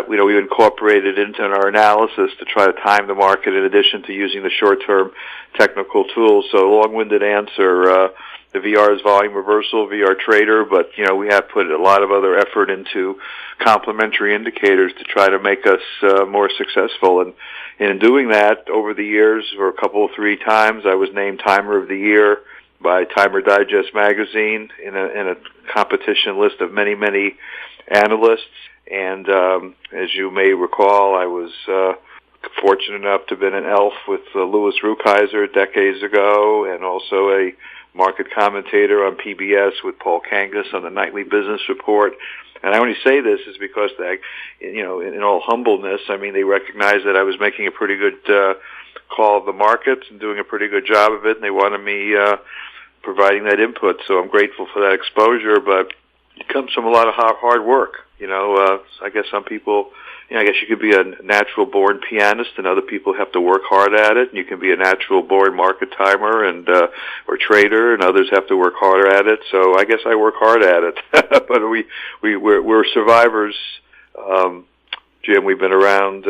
we incorporated into our analysis to try to time the market in addition to using the short-term technical tools. So long-winded answer, the VR is volume reversal, VR Trader, but we have put a lot of other effort into complementary indicators to try to make us more successful. And in doing that, over the years, for three times, I was named Timer of the Year by Timer Digest magazine in a competition list of many, many analysts. And as you may recall, I was fortunate enough to have been an elf with Louis Rukeyser decades ago, and also a market commentator on PBS with Paul Kangas on the Nightly Business Report. And I only say this is because in all humbleness, they recognized that I was making a pretty good call of the markets and doing a pretty good job of it, and they wanted me providing that input. So I'm grateful for that exposure, but it comes from a lot of hard work. I guess some people I guess you could be a natural-born pianist, and other people have to work hard at it. And you can be a natural-born market timer and or trader, and others have to work harder at it. So I guess I work hard at it. But we're survivors, Jim. We've been around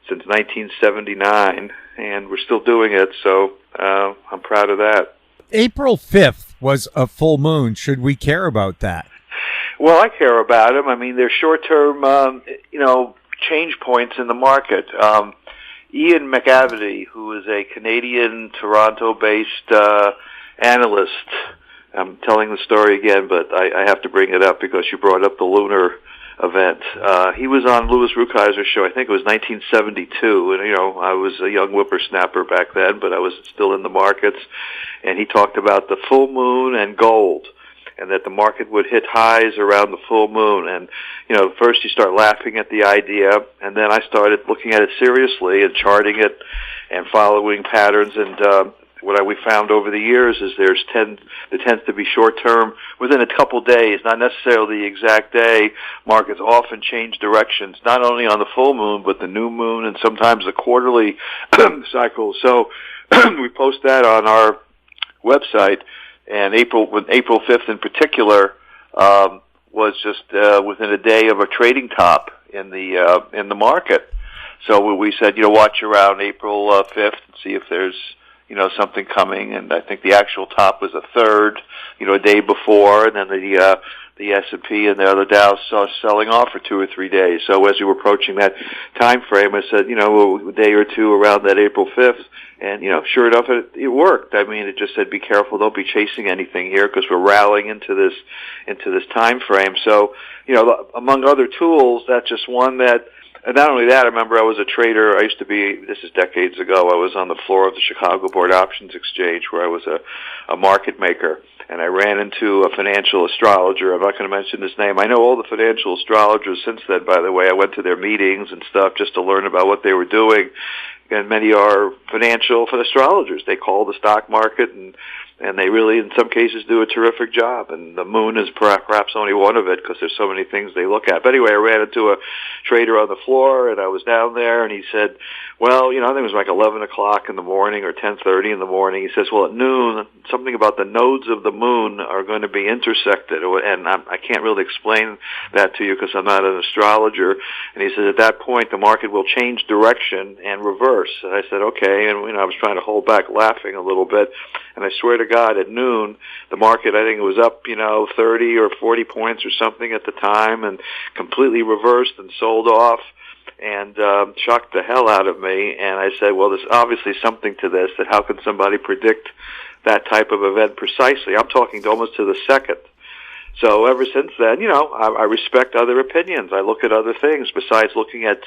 since 1979, and we're still doing it. So I'm proud of that. April 5th was a full moon. Should we care about that? Well, I care about them. I mean, they're short-term, change points in the market. Ian McAvity, who is a Canadian, Toronto-based analyst, I'm telling the story again, but I have to bring it up because you brought up the Lunar event. He was on Louis Rukeyser's show. I think it was 1972, and I was a young whippersnapper back then, but I was still in the markets. And he talked about the full moon and gold, and that the market would hit highs around the full moon. And, first you start laughing at the idea, and then I started looking at it seriously and charting it and following patterns. And what we found over the years is there tends to be short-term, within a couple days, not necessarily the exact day, markets often change directions, not only on the full moon, but the new moon and sometimes the quarterly cycle. So we post that on our website. And April 5th in particular was just within a day of a trading top in the market. So we said, watch around April 5th and see if there's something coming. And I think the actual top was a third, a day before, and then the S&P and the other Dow saw selling off for 2 or 3 days. So as we were approaching that time frame, I said, a day or two around that April 5th. And, sure enough, it worked. I mean, it just said, be careful, don't be chasing anything here because we're rallying into this time frame. So, among other tools, that's just one that, and not only that, I remember I was a trader. I used to be, this is decades ago, I was on the floor of the Chicago Board Options Exchange where I was a market maker. And I ran into a financial astrologer. I'm not going to mention his name. I know all the financial astrologers since then, by the way. I went to their meetings and stuff just to learn about what they were doing. And many are financial astrologers. They call the stock market, and they really, in some cases, do a terrific job. And the moon is perhaps only one of it because there's so many things they look at. But anyway, I ran into a trader on the floor, and I was down there, and he said, well, I think it was like 11 o'clock in the morning or 10:30 in the morning. He says, well, at noon, something about the nodes of the moon are going to be intersected. And I can't really explain that to you because I'm not an astrologer. And he says, at that point, the market will change direction and reverse. And I said, okay. And, I was trying to hold back laughing a little bit. And I swear to God, at noon, the market, I think it was up, 30 or 40 points or something at the time, and completely reversed and sold off, and shocked the hell out of me. And I said, well, there's obviously something to this, that how can somebody predict that type of event precisely? I'm talking almost to the second. So ever since then, I respect other opinions. I look at other things besides looking at,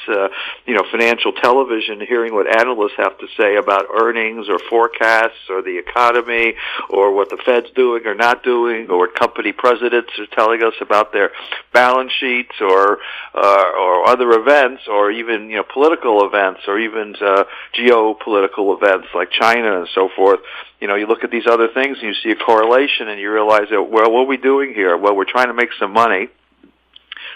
financial television, hearing what analysts have to say about earnings or forecasts or the economy or what the Fed's doing or not doing or what company presidents are telling us about their balance sheets or other events or even, political events or even geopolitical events like China and so forth. You look at these other things and you see a correlation and you realize that, well, what are we doing here? Well, we're trying to make some money.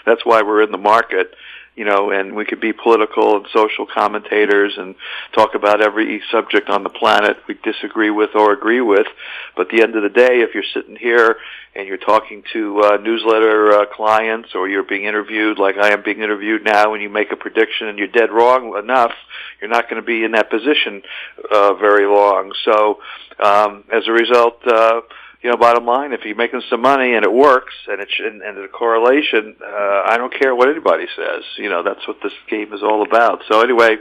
That's why we're in the market, and we could be political and social commentators and talk about every subject on the planet we disagree with or agree with. But at the end of the day, if you're sitting here and you're talking to newsletter clients or you're being interviewed like I am being interviewed now and you make a prediction and you're dead wrong enough, you're not going to be in that position very long. So as a result, bottom line, if you're making some money and it works and the correlation, I don't care what anybody says. That's what this game is all about. So anyway,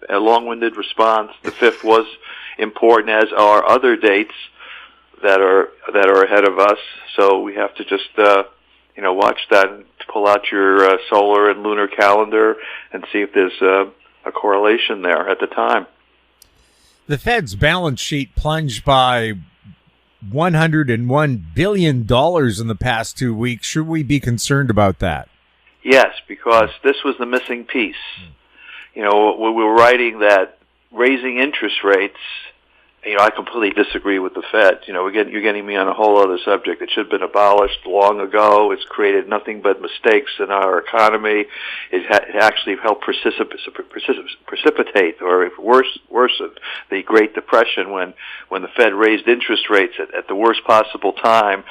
a long-winded response. The 5th was important, as are other dates that are ahead of us. So we have to just watch that and pull out your solar and lunar calendar and see if there's a correlation there at the time. The Fed's balance sheet plunged by $101 billion in the past 2 weeks. Should we be concerned about that? Yes, because this was the missing piece. We were writing that raising interest rates I completely disagree with the Fed. You're getting me on a whole other subject. It should have been abolished long ago. It's created nothing but mistakes in our economy. It actually helped precipitate, or worsen, the Great Depression when the Fed raised interest rates at the worst possible time.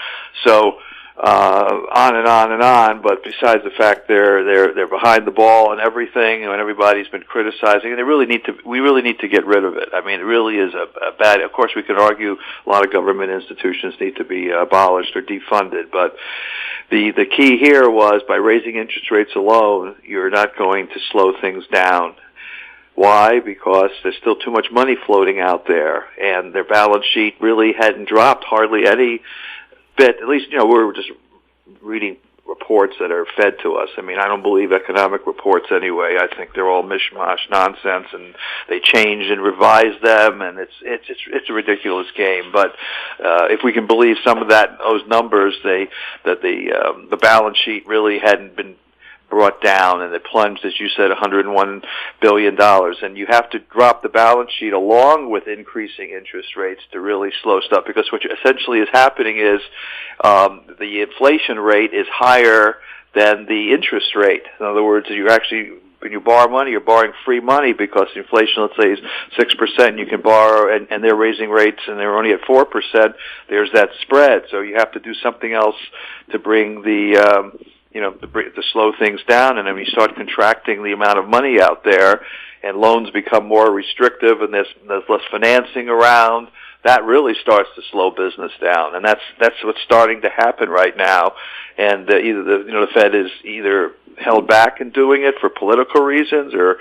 So on and on and on. But besides the fact they're behind the ball and everything, and everybody's been criticizing, and we really need to get rid of it. I mean, it really is a bad. Of course, we could argue a lot of government institutions need to be abolished or defunded, but the key here was, by raising interest rates alone, you're not going to slow things down. Why? Because there's still too much money floating out there, and their balance sheet really hadn't dropped hardly any bit. At least, we're just reading reports that are fed to us. I mean, I don't believe economic reports anyway. I think they're all mishmash nonsense, and they change and revise them, and it's a ridiculous game. But if we can believe some of those numbers, that the balance sheet really hadn't been brought down, and it plunged, as you said, $101 billion. And you have to drop the balance sheet along with increasing interest rates to really slow stuff, because what essentially is happening is the inflation rate is higher than the interest rate. In other words, when you borrow money, you're borrowing free money, because inflation, let's say, is 6%, you can borrow, and they're raising rates, and they're only at 4%. There's that spread. So you have to do something else to bring to slow things down, and then you start contracting the amount of money out there, and loans become more restrictive, and there's less financing around. That really starts to slow business down, and that's what's starting to happen right now. And the Fed is either held back in doing it for political reasons, or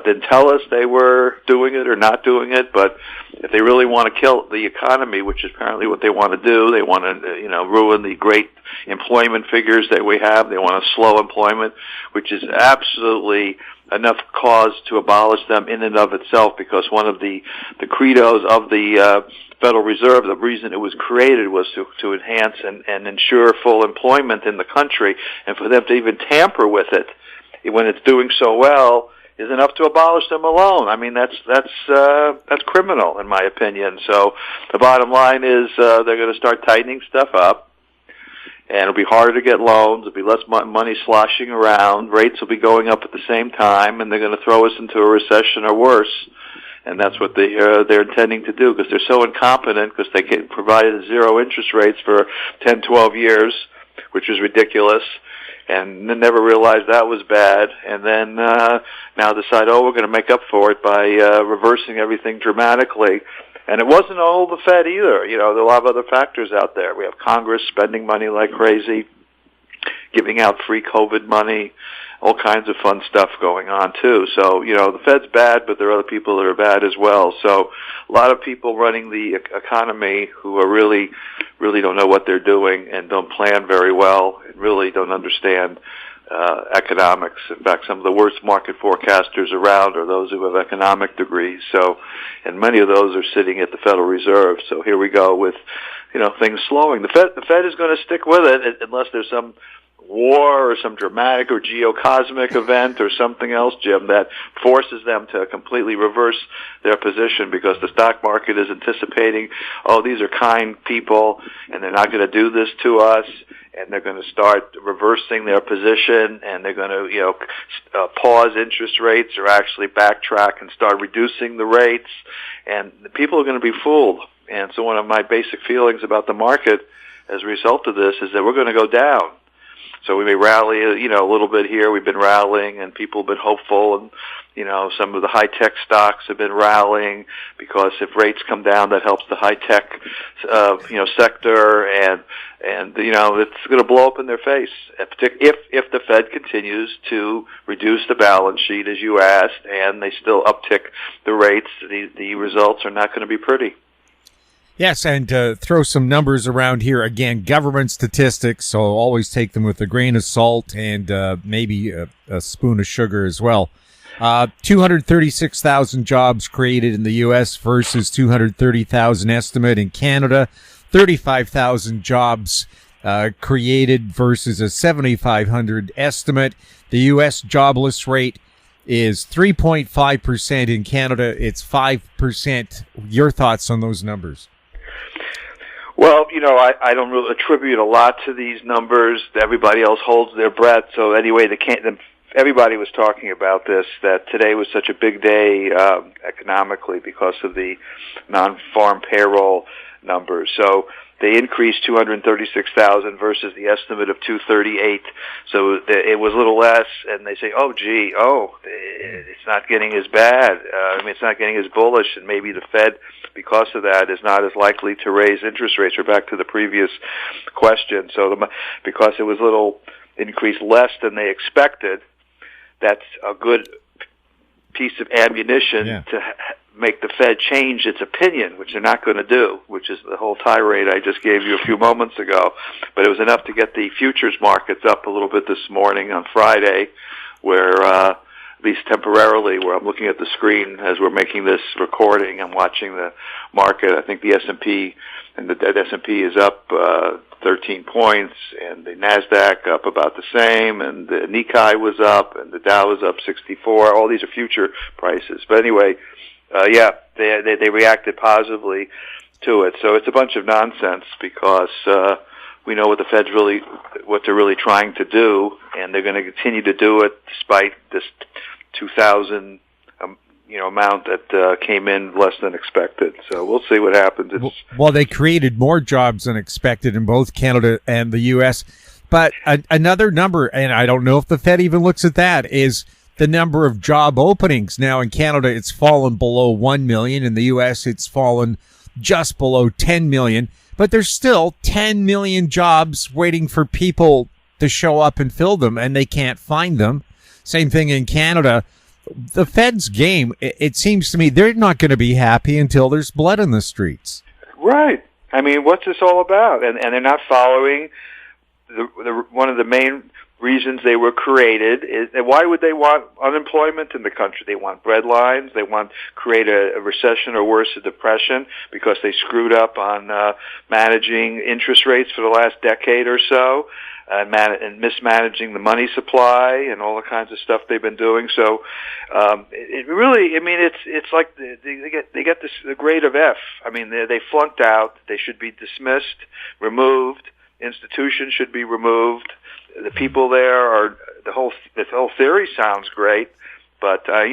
didn't tell us they were doing it or not doing it. But if they really want to kill the economy, which is apparently what they want to do, they want to ruin the great employment figures that we have. They want to slow employment, which is absolutely enough cause to abolish them in and of itself, because one of the credos of the Federal Reserve, the reason it was created, was to enhance and ensure full employment in the country, and for them to even tamper with it when it's doing so well is enough to abolish them alone. I mean, that's criminal, in my opinion. So the bottom line is they're going to start tightening stuff up, and it'll be harder to get loans. There'll be less money sloshing around. Rates will be going up at the same time, and they're going to throw us into a recession or worse. And that's what they're intending to do, because they're so incompetent, because they provided zero interest rates for 10, 12 years, which is ridiculous, and then never realized that was bad, and then now decide, we're going to make up for it by reversing everything dramatically. And it wasn't all the Fed either. There are a lot of other factors out there. We have Congress spending money like crazy, giving out free COVID money, all kinds of fun stuff going on too. So, the Fed's bad, but there are other people that are bad as well. So a lot of people running the economy who are really don't know what they're doing, and don't plan very well, and really don't understand economics. In fact, some of the worst market forecasters around are those who have economic degrees. So, and many of those are sitting at the Federal Reserve. So here we go with, things slowing. The Fed is going to stick with it unless there's some war or some dramatic or geocosmic event or something else, Jim, that forces them to completely reverse their position, because the stock market is anticipating, these are kind people, and they're not going to do this to us, and they're going to start reversing their position, and they're going to, pause interest rates, or actually backtrack and start reducing the rates, and the people are going to be fooled. And so one of my basic feelings about the market as a result of this is that we're going to go down. So we may rally, a little bit here. We've been rallying, and people have been hopeful, and some of the high-tech stocks have been rallying, because if rates come down, that helps the high-tech, sector, and it's going to blow up in their face. If the Fed continues to reduce the balance sheet, as you asked, and they still uptick the rates, the results are not going to be pretty. Yes, and throw some numbers around here. Again, government statistics, so always take them with a grain of salt and maybe a spoon of sugar as well. 236,000 jobs created in the U.S. versus 230,000 estimate in Canada. 35,000 jobs created versus a 7,500 estimate. The U.S. jobless rate is 3.5%. In Canada, it's 5%. Your thoughts on those numbers? Well, I don't really attribute a lot to these numbers. Everybody else holds their breath. So anyway, everybody was talking about this, that today was such a big day economically because of the non-farm payroll numbers. So they increased 236,000 versus the estimate of 238. So it was a little less, and they say, it's not getting as bad. It's not getting as bullish, and maybe the Fed, because of that, is not as likely to raise interest rates. We're back to the previous question. So because it was a little increase less than they expected, that's a good piece of ammunition to make the Fed change its opinion, which they're not going to do, which is the whole tirade I just gave you a few moments ago. But it was enough to get the futures markets up a little bit this morning on Friday, where at least temporarily, where I'm looking at the screen as we're making this recording, I'm watching the market. I think the S&P and the S&P is up 13 points, and the NASDAQ up about the same, and the Nikkei was up, and the Dow was up 64. All these are future prices. But anyway, they reacted positively to it. So it's a bunch of nonsense because we know what they're really trying to do, and they're going to continue to do it despite this 2,000 amount that came in less than expected. So we'll see what happens. Well, they created more jobs than expected in both Canada and the U.S. But another number, and I don't know if the Fed even looks at that, is the number of job openings. Now, in Canada, it's fallen below 1 million. In the U.S., it's fallen just below 10 million. But there's still 10 million jobs waiting for people to show up and fill them, and they can't find them. Same thing in Canada. The Fed's game, it seems to me, they're not going to be happy until there's blood in the streets. Right. What's this all about? And they're not following one of the main reasons they were created is, and why would they want unemployment in the country? They want breadlines. They want create a recession or worse, a depression, because they screwed up on managing interest rates for the last decade or so, and mismanaging the money supply and all the kinds of stuff they've been doing. So it really, it's like they get the grade of F. They flunked out. They should be dismissed, removed. Institutions should be removed. The people there are the whole theory sounds great, but I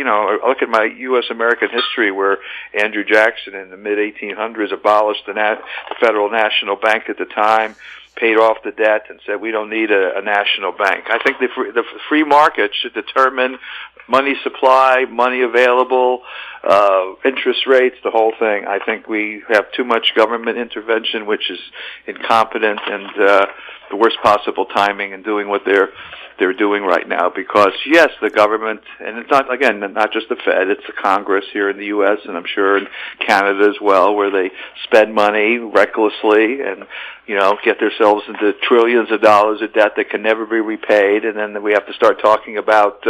look at my U.S. American history where Andrew Jackson in the mid 1800s abolished the Federal National Bank at the time, paid off the debt, and said we don't need a national bank. I think the free market should determine money supply, money available, interest rates, the whole thing. I think we have too much government intervention, which is incompetent and the worst possible timing in doing what they're doing right now. Because yes, the government, and it's not just the Fed, it's the Congress here in the U.S. and I'm sure in Canada as well, where they spend money recklessly and get themselves into trillions of dollars of debt that can never be repaid, and then we have to start talking about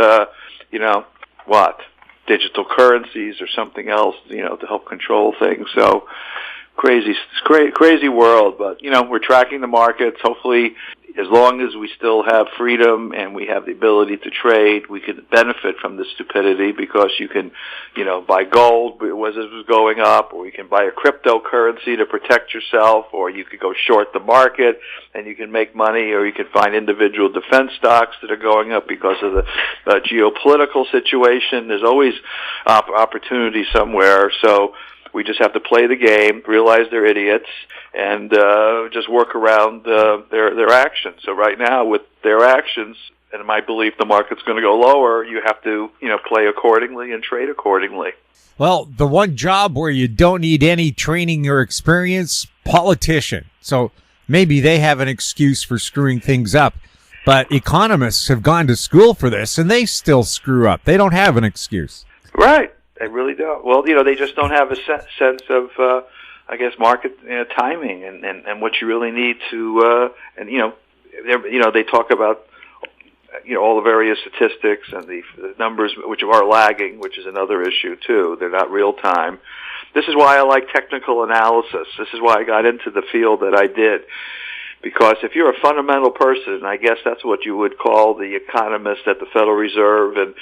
digital currencies or something else, to help control things. So crazy world, but we're tracking the markets. Hopefully, as long as we still have freedom and we have the ability to trade, we can benefit from this stupidity, because you can, buy gold as it was going up, or you can buy a cryptocurrency to protect yourself, or you could go short the market and you can make money, or you can find individual defense stocks that are going up because of the geopolitical situation. There's always opportunity somewhere. So we just have to play the game, realize they're idiots, and just work around their actions. So right now, with their actions, and in my belief, the market's going to go lower, you have to play accordingly and trade accordingly. Well, the one job where you don't need any training or experience, politician. So maybe they have an excuse for screwing things up. But economists have gone to school for this, and they still screw up. They don't have an excuse. Right. They really don't. Well, they just don't have a sense of, market timing and what you really need to, they talk about, all the various statistics and the numbers which are lagging, which is another issue too. They're not real time. This is why I like technical analysis. This is why I got into the field that I did. Because if you're a fundamental person, and I guess that's what you would call the economist at the Federal Reserve and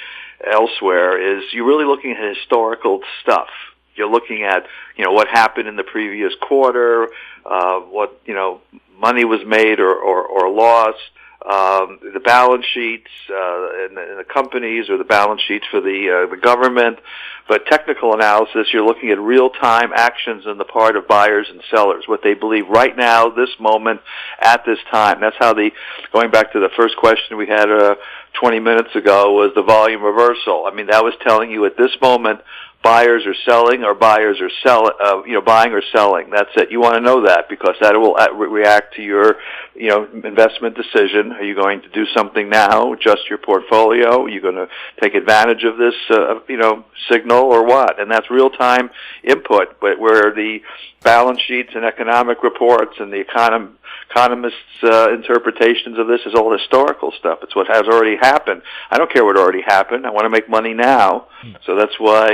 elsewhere, is you're really looking at historical stuff. You're looking at, what happened in the previous quarter, what, money was made or lost, the balance sheets in the companies or the balance sheets for the government. But technical analysis, you're looking at real-time actions on the part of buyers and sellers, what they believe right now, this moment, at this time. That's how going back to the first question we had 20 minutes ago, was the volume reversal. I mean, that was telling you at this moment, buyers are selling or buying or selling. That's it. You want to know that because that will react to your, investment decision. Are you going to do something now, adjust your portfolio? Are you going to take advantage of this, signal or what? And that's real-time input, but where the balance sheets and economic reports and the economists' interpretations of this is all historical stuff. It's what has already happened. I don't care what already happened. I want to make money now. So that's why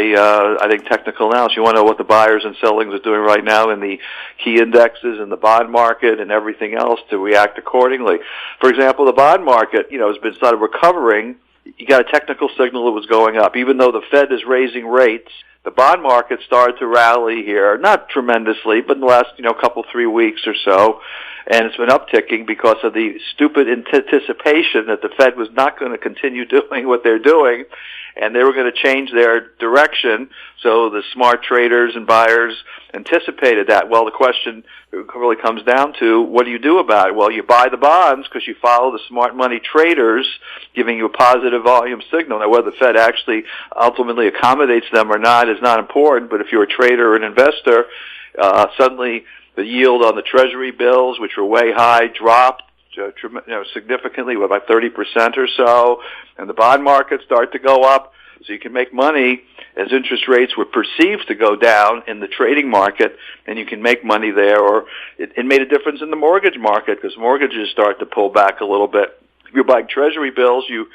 I think technical analysis, you want to know what the buyers and sellers are doing right now in the key indexes and the bond market and everything else to react accordingly. For example, the bond market, has been sort of recovering. You got a technical signal that was going up. Even though the Fed is raising rates, the bond market started to rally here, not tremendously, but in the last, couple, 3 weeks or so. And it's been upticking because of the stupid anticipation that the Fed was not going to continue doing what they're doing, and they were going to change their direction. So the smart traders and buyers anticipated that. Well, the question really comes down to, what do you do about it? Well, you buy the bonds because you follow the smart money traders giving you a positive volume signal. Now, whether the Fed actually ultimately accommodates them or not is not important, but if you're a trader or an investor, suddenly the yield on the Treasury bills, which were way high, dropped significantly, by 30% or so, and the bond market started to go up. So you can make money as interest rates were perceived to go down in the trading market, and you can make money there. Or it made a difference in the mortgage market because mortgages start to pull back a little bit. If you're buying Treasury bills, you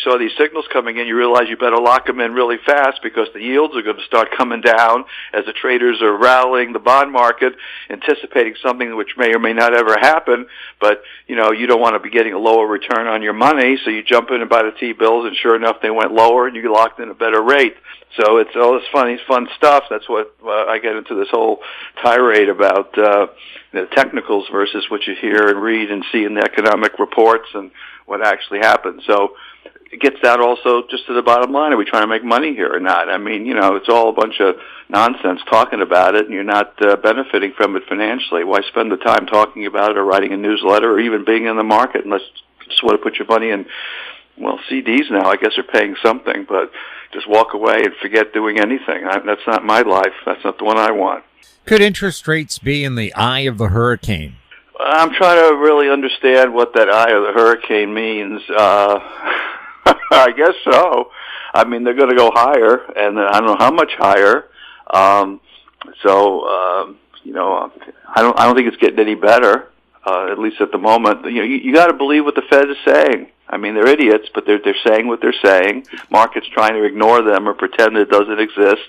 saw these signals coming in, you realize you better lock them in really fast because the yields are going to start coming down as the traders are rallying the bond market, anticipating something which may or may not ever happen. But, you don't want to be getting a lower return on your money, so you jump in and buy the T-bills, and sure enough, they went lower, and you locked in a better rate. So it's all this fun stuff. That's what I get into this whole tirade about the technicals versus what you hear and read and see in the economic reports and what actually happens. So it gets that also just to the bottom line. Are we trying to make money here or not? I mean, it's all a bunch of nonsense talking about it, and you're not benefiting from it financially. Why spend the time talking about it or writing a newsletter or even being in the market unless you just want to put your money in, CDs now, I guess, are paying something, but just walk away and forget doing anything. That's not my life. That's not the one I want. Could interest rates be in the eye of the hurricane? I'm trying to really understand what that eye of the hurricane means. I guess so. I mean, they're going to go higher, and I don't know how much higher. I don't think it's getting any better, at least at the moment. You got to believe what the Fed is saying. I mean, they're idiots, but they're saying what they're saying. Market's trying to ignore them or pretend it doesn't exist.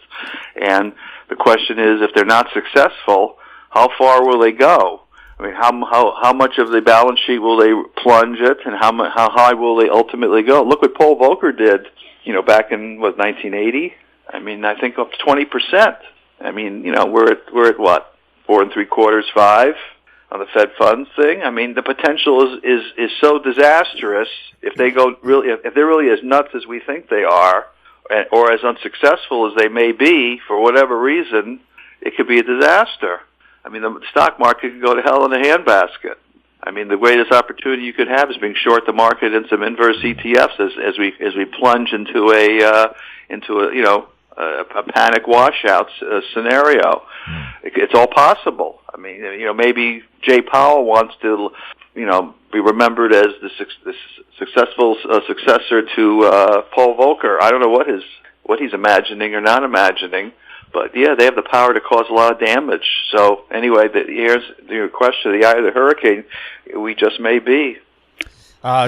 And the question is, if they're not successful, how far will they go? I mean, how much of the balance sheet will they plunge it, and how high will they ultimately go? Look what Paul Volcker did, back in 1980. I mean, I think up to 20%. I mean, we're at what, 4 3/4, 5 on the Fed funds thing. I mean, the potential is so disastrous if they're really as nuts as we think they are, or as unsuccessful as they may be for whatever reason, it could be a disaster. I mean, the stock market could go to hell in a handbasket. I mean, the greatest opportunity you could have is being short the market in some inverse ETFs as we plunge into a panic washout scenario. It's all possible. I mean, maybe Jay Powell wants to, be remembered as the successful successor to Paul Volcker. I don't know what he's imagining or not imagining. But, yeah, they have the power to cause a lot of damage. So, anyway, here's your question, the eye of the hurricane, we just may be.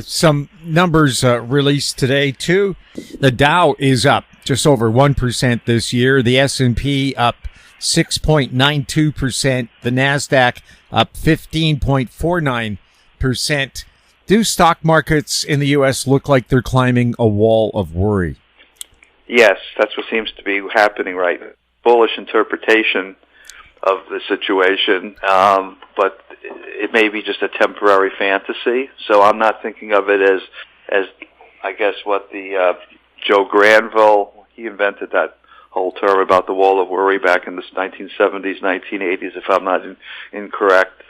Some numbers released today, too. The Dow is up just over 1% this year. The S&P up 6.92%. The NASDAQ up 15.49%. Do stock markets in the U.S. look like they're climbing a wall of worry? Yes, that's what seems to be happening right now. Bullish interpretation of the situation, but it may be just a temporary fantasy. So I'm not thinking of it as I guess what the Joe Granville, he invented that whole term about the wall of worry back in the 1970s, 1980s, if I'm not incorrect.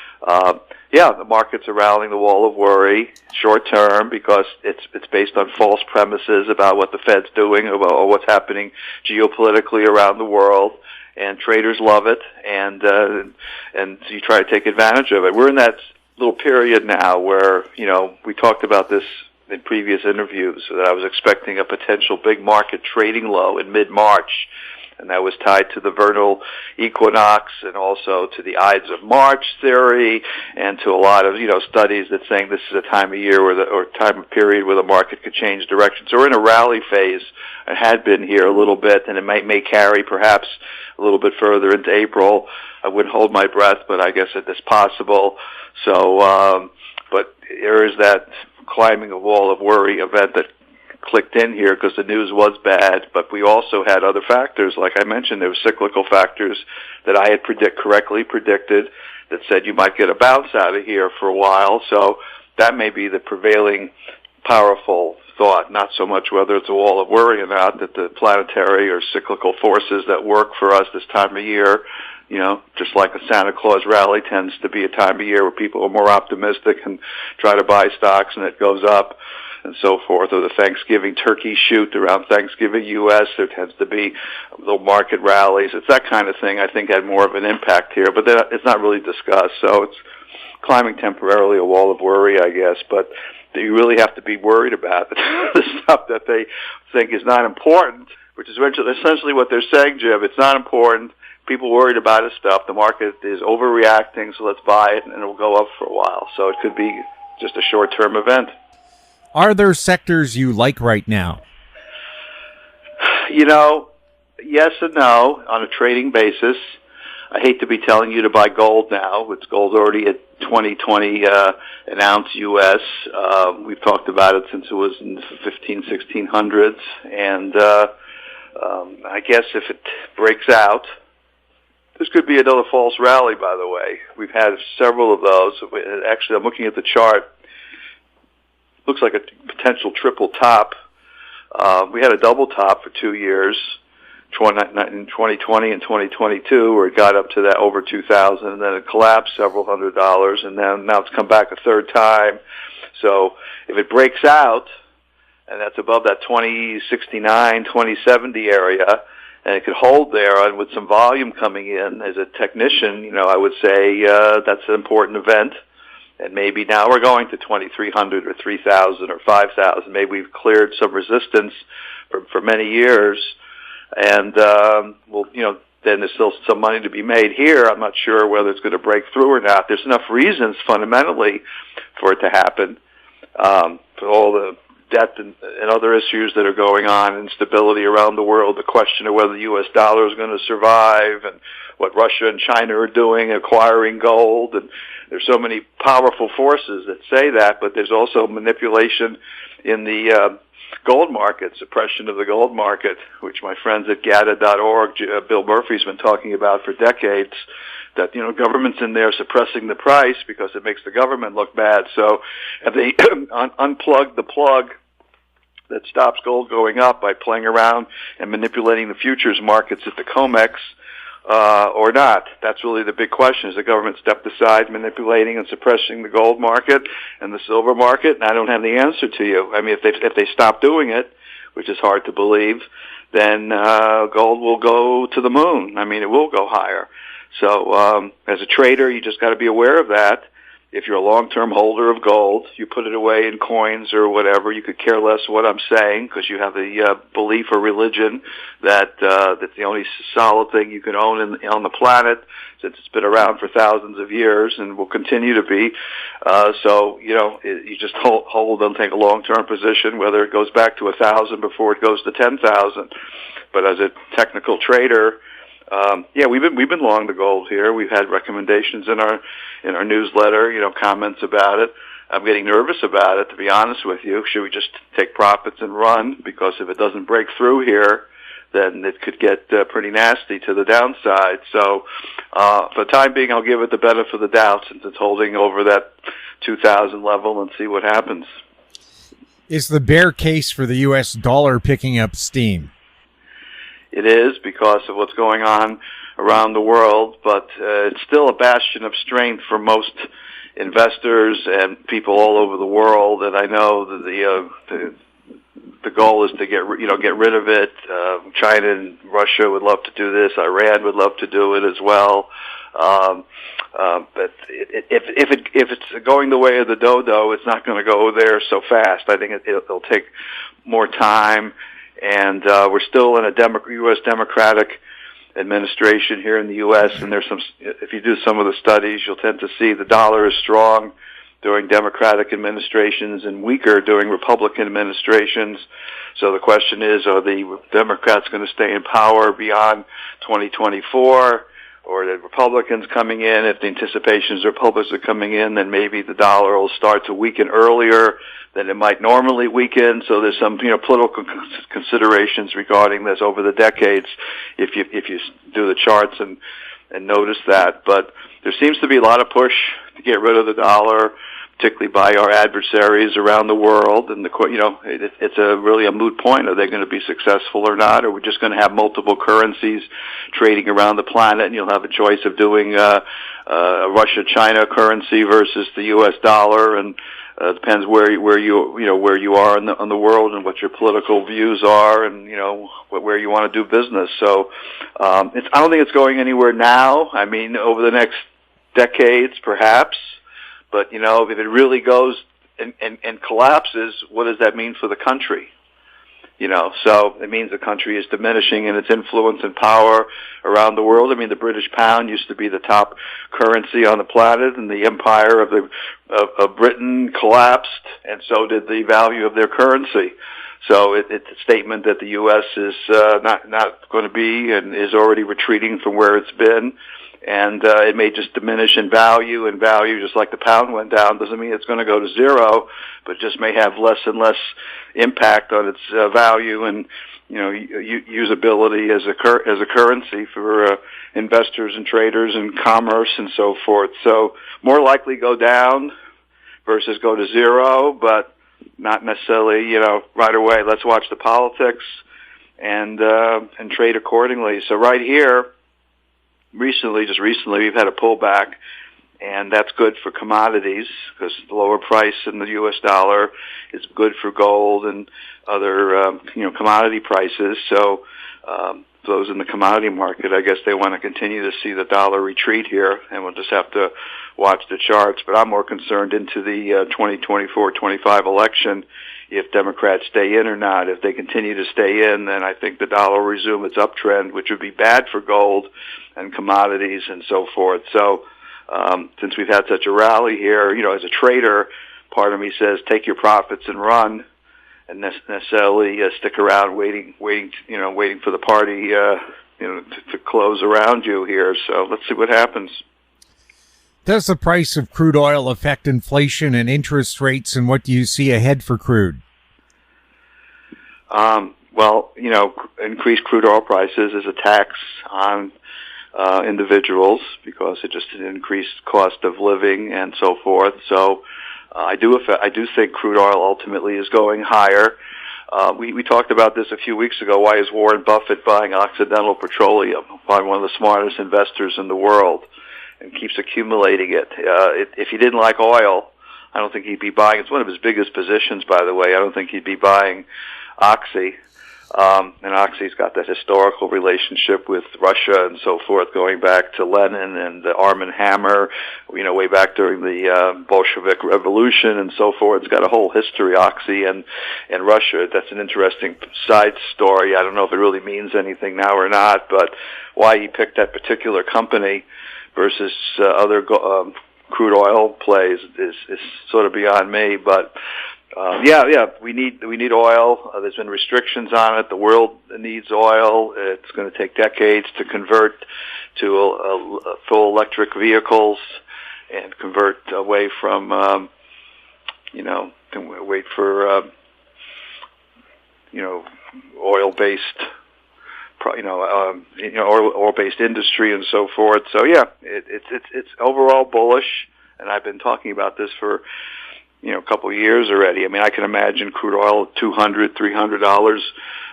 Yeah, the markets are rallying the wall of worry short term because it's based on false premises about what the Fed's doing or what's happening geopolitically around the world, and traders love it, and you try to take advantage of it. We're in that little period now where, we talked about this in previous interviews, that I was expecting a potential big market trading low in mid-March, and that was tied to the vernal equinox and also to the Ides of March theory and to a lot of, studies that saying this is a time of year or time of period where the market could change direction. So we're in a rally phase. It had been here a little bit, and it may carry perhaps a little bit further into April. I wouldn't hold my breath, but I guess it is possible. So, but there is that climbing a wall of worry event that clicked in here because the news was bad, but we also had other factors. Like I mentioned, there were cyclical factors that I had correctly predicted that said you might get a bounce out of here for a while. So that may be the prevailing powerful thought, not so much whether it's a wall of worry or not, that the planetary or cyclical forces that work for us this time of year, just like a Santa Claus rally tends to be a time of year where people are more optimistic and try to buy stocks and it goes up and so forth, or the Thanksgiving turkey shoot around Thanksgiving U.S., there tends to be little market rallies. It's that kind of thing I think had more of an impact here, but it's not really discussed. So it's climbing temporarily a wall of worry, I guess, but you really have to be worried about the stuff that they think is not important, which is essentially what they're saying, Jim. It's not important. People worried about this stuff. The market is overreacting, so let's buy it, and it'll go up for a while. So it could be just a short-term event. Are there sectors you like right now? Yes and no on a trading basis. I hate to be telling you to buy gold now. Gold's already at 2020 an ounce U.S. We've talked about it since it was in the 1600s. And I guess if it breaks out, this could be another false rally, by the way. We've had several of those. Actually, I'm looking at the chart. Looks like a potential triple top. We had a double top for 2 years, in 2020 and 2022, where it got up to that over 2,000, and then it collapsed several $100s, and then now it's come back a third time. So if it breaks out, and that's above that 2069, 2070 area, and it could hold there, and with some volume coming in as a technician, I would say that's an important event. And maybe now we're going to 2,300 or 3,000 or 5,000. Maybe we've cleared some resistance for many years, and then there's still some money to be made here. I'm not sure whether it's going to break through or not. There's enough reasons fundamentally for it to happen, for all the debt and other issues that are going on, instability around the world, the question of whether the U.S. dollar is going to survive, and what Russia and China are doing, acquiring gold, and there's so many powerful forces that say that, but there's also manipulation in the gold market, suppression of the gold market, which my friends at Adair.Org, Bill Murphy's been talking about for decades, that, government's in there suppressing the price because it makes the government look bad. So have they unplugged the plug that stops gold going up by playing around and manipulating the futures markets at the COMEX, or not? That's really the big question. Has the government stepped aside, manipulating and suppressing the gold market and the silver market? And I don't have the answer to you. I mean, if they stop doing it, which is hard to believe, then gold will go to the moon. I mean, it will go higher. So as a trader, you just got to be aware of that. If you're a long-term holder of gold, you put it away in coins or whatever. You could care less what I'm saying because you have the belief or religion that that's the only solid thing you can own on the planet, since it's been around for thousands of years and will continue to be. So you just hold and take a long-term position, whether it goes back to 1,000 before it goes to 10,000. But as a technical trader, We've been long the gold here. We've had recommendations in our newsletter, comments about it. I'm getting nervous about it, to be honest with you. Should we just take profits and run? Because if it doesn't break through here, then it could get pretty nasty to the downside. So for the time being, I'll give it the benefit of the doubt since it's holding over that 2,000 level and see what happens. Is the bear case for the U.S. dollar picking up steam? It is because of what's going on around the world, but it's still a bastion of strength for most investors and people all over the world. And I know that the goal is to get rid of it. China and Russia would love to do this. Iran would love to do it as well. But if it's going the way of the dodo, it's not going to go there so fast. I think it'll take more time. And we're still in a U.S. Democratic administration here in the U.S. And there's if you do some of the studies, you'll tend to see the dollar is strong during Democratic administrations and weaker during Republican administrations. So the question is, are the Democrats going to stay in power beyond 2024? Or the Republicans coming in? If the anticipations of Republicans are coming in, then maybe the dollar will start to weaken earlier than it might normally weaken. So there's some political considerations regarding this over the decades if you do the charts and notice that. But there seems to be a lot of push to get rid of the dollar, particularly by our adversaries around the world. And it's really a moot point. Are they going to be successful or not? Or we're just going to have multiple currencies trading around the planet, and you'll have a choice of doing a Russia-China currency versus the U.S. dollar, and depends where you are on the world and what your political views are, and where you want to do business. So I don't think it's going anywhere now. I mean, over the next decades, perhaps. But, if it really goes and collapses, what does that mean for the country? So it means the country is diminishing in its influence and power around the world. I mean, the British pound used to be the top currency on the planet, and the empire of Britain collapsed, and so did the value of their currency. So it's a statement that the U.S. is not going to be and is already retreating from where it's been. And it may just diminish in value, just like the pound went down. Doesn't mean it's going to go to zero, but just may have less and less impact on its value and usability as a currency for investors and traders and commerce and so forth. So more likely go down versus go to zero, but not necessarily right away. Let's watch the politics and trade accordingly. So right here. Just recently, we've had a pullback, and that's good for commodities because the lower price in the U.S. dollar is good for gold and other, commodity prices. So those in the commodity market, I guess they want to continue to see the dollar retreat here, and we'll just have to watch the charts. But I'm more concerned into the 2024-25 election if Democrats stay in or not. If they continue to stay in, then I think the dollar will resume its uptrend, which would be bad for gold and commodities and so forth. So since we've had such a rally here, as a trader, part of me says take your profits and run, and necessarily stick around waiting for the party to close around you here. So let's see what happens. Does the price of crude oil affect inflation and interest rates, and what do you see ahead for crude? Increased crude oil prices is a tax on individuals because it just an increased cost of living and so forth. So I do think crude oil ultimately is going higher. We talked about this a few weeks ago. Why is Warren Buffett buying Occidental Petroleum, one of the smartest investors in the world, and keeps accumulating it? If he didn't like oil, I don't think he'd be buying. It's one of his biggest positions, by the way. I don't think he'd be buying Oxy. And Oxy's got that historical relationship with Russia and so forth, going back to Lenin and the Arm and Hammer, way back during the Bolshevik Revolution and so forth. It's got a whole history, Oxy and Russia. That's an interesting side story. I don't know if it really means anything now or not, but why he picked that particular company versus other crude oil plays is sort of beyond me. But We need oil. There's been restrictions on it. The world needs oil. It's going to take decades to convert to full electric vehicles and convert away from, wait for, oil-based, oil-based industry and so forth. So it's overall bullish, and I've been talking about this for a couple of years already. I mean, I can imagine crude oil at $200, $300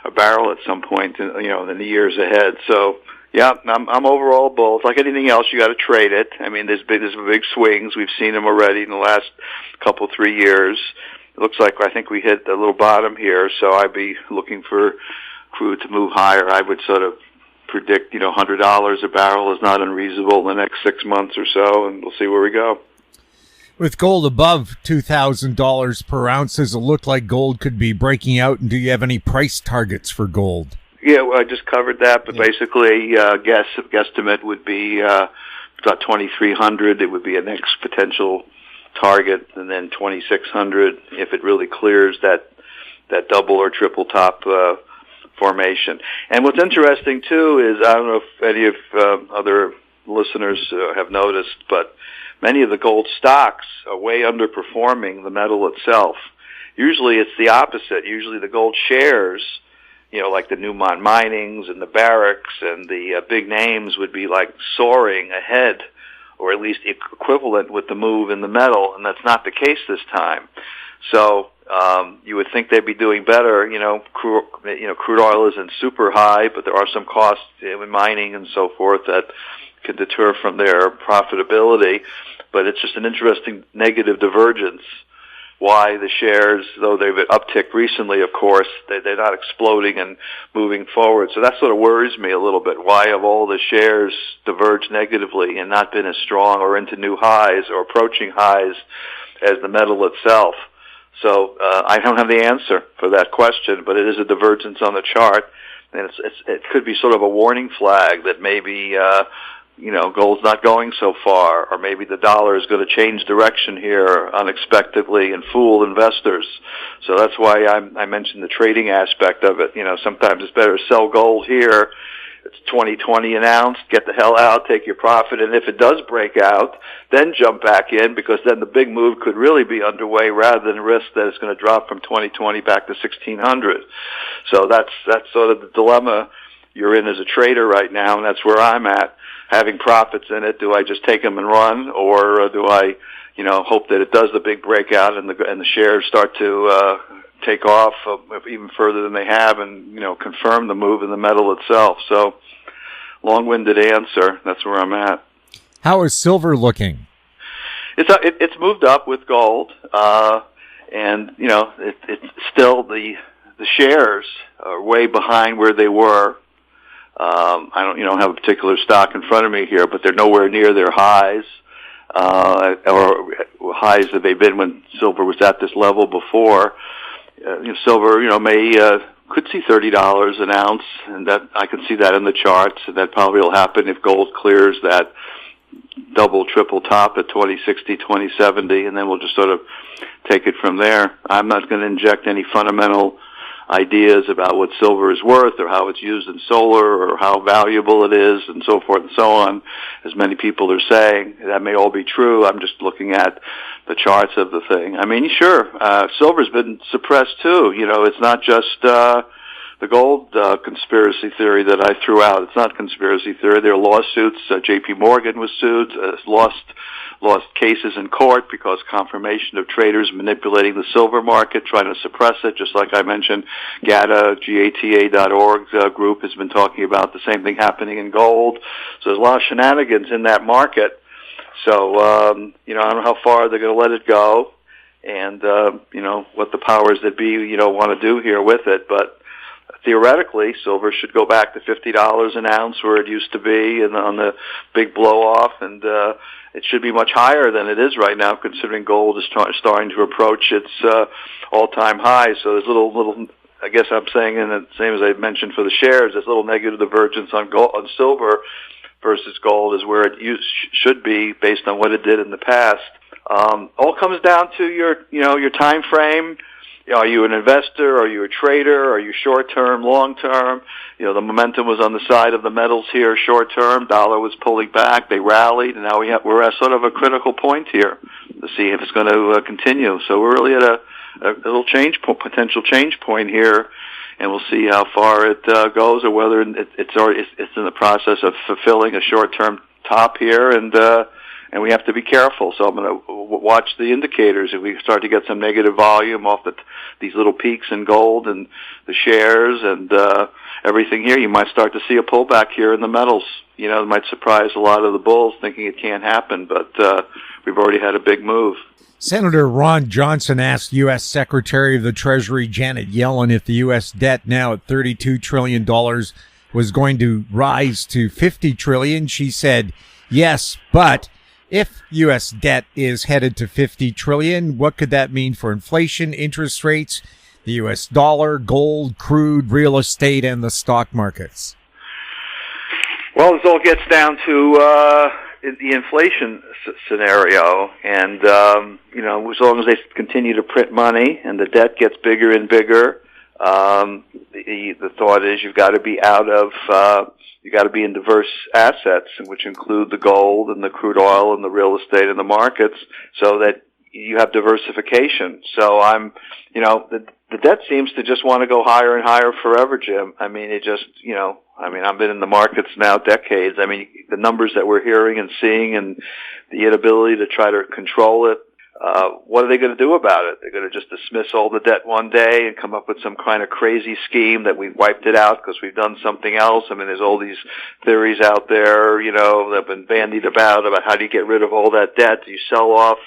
a barrel at some point, in the years ahead. So, I'm overall bullish. Like anything else, you got to trade it. I mean, there's big swings. We've seen them already in the last couple, 3 years. It looks like I think we hit the little bottom here, so I'd be looking for crude to move higher. I would sort of predict, $100 a barrel is not unreasonable in the next 6 months or so, and we'll see where we go. With gold above $2,000 per ounce, does it look like gold could be breaking out? And do you have any price targets for gold? Yeah, well, I just covered that, but basically, guesstimate would be about 2,300. It would be a next potential target, and then 2,600 if it really clears that double or triple top formation. And what's interesting too is, I don't know if any of other listeners have noticed, but many of the gold stocks are way underperforming the metal itself. Usually it's the opposite. Usually the gold shares, like the Newmont Minings and the Barracks and the big names would be like soaring ahead, or at least equivalent with the move in the metal, and that's not the case this time. So you would think they'd be doing better. Crude oil isn't super high, but there are some costs in mining and so forth that could deter from their profitability. But it's just an interesting negative divergence. Why the shares, though they've upticked recently, of course, they're not exploding and moving forward. So that sort of worries me a little bit. Why have all the shares diverged negatively and not been as strong or into new highs or approaching highs as the metal itself? So I don't have the answer for that question, but it is a divergence on the chart, and it could be sort of a warning flag that maybe gold's not going so far, or maybe the dollar is going to change direction here unexpectedly and fool investors. So that's why I mentioned the trading aspect of it. Sometimes it's better to sell gold here. It's $20 an ounce. Get the hell out, take your profit, and if it does break out, then jump back in, because then the big move could really be underway rather than risk that it's going to drop from $20 back to $1,600. So that's sort of the dilemma you're in as a trader right now, and that's where I'm at. Having profits in it, do I just take them and run, or do I, hope that it does the big breakout and the shares start to take off even further than they have, and confirm the move in the metal itself? So, long-winded answer. That's where I'm at. How is silver looking? It's moved up with gold, and it's still the shares are way behind where they were. I don't have a particular stock in front of me here, but they're nowhere near their highs, or highs that they've been when silver was at this level before. Silver, could see $30 an ounce, and that I can see that in the charts, and that probably will happen if gold clears that double, triple top at 2060, 2070, and then we'll just sort of take it from there. I'm not going to inject any fundamental ideas about what silver is worth, or how it's used in solar, or how valuable it is, and so forth and so on, as many people are saying. That may all be true. I'm just looking at the charts of the thing. I mean, sure, silver's been suppressed too. It's not just the gold conspiracy theory that I threw out. It's not conspiracy theory. There are lawsuits. J.P. Morgan was sued, lost cases in court because confirmation of traders manipulating the silver market, trying to suppress it, just like I mentioned. GATA.org group has been talking about the same thing happening in gold. So there's a lot of shenanigans in that market. So, I don't know how far they're going to let it go, and, what the powers that be, want to do here with it. But theoretically, silver should go back to $50 an ounce where it used to be, and on the big blow-off, and it should be much higher than it is right now, considering gold is starting to approach its all-time high. So there's little, I guess I'm saying, and the same as I mentioned for the shares, there's a little negative divergence on silver versus gold is where it should be based on what it did in the past. All comes down to your time frame. Are you an investor? Are you a trader? Are you short term, long term? The momentum was on the side of the metals here, short term. Dollar was pulling back. They rallied, and now we're at sort of a critical point here to see if it's going to continue. So we're really at a little potential change point here, and we'll see how far it goes, or whether it's in the process of fulfilling a short term top here, and we have to be careful. So I'm going to watch the indicators. If we start to get some negative volume off these little peaks in gold and the shares and everything here, you might start to see a pullback here in the metals. It might surprise a lot of the bulls thinking it can't happen, but we've already had a big move. Senator Ron Johnson asked U.S. Secretary of the Treasury Janet Yellen if the U.S. debt, now at $32 trillion, was going to rise to $50 trillion. She said, yes, but if U.S. debt is headed to $50 trillion, what could that mean for inflation, interest rates, the U.S. dollar, gold, crude, real estate, and the stock markets? Well, this all gets down to the inflation scenario, and as long as they continue to print money and the debt gets bigger and bigger, the thought is you've got to be you got to be in diverse assets, which include the gold and the crude oil and the real estate and the markets, so that you have diversification. So the debt seems to just want to go higher and higher forever, Jim. I've been in the markets now decades. The numbers that we're hearing and seeing, and the inability to try to control it. What are they going to do about it? They're going to just dismiss all the debt one day and come up with some kind of crazy scheme that we've wiped it out because we've done something else. There's all these theories out there, that have been bandied about how do you get rid of all that debt? Do you sell off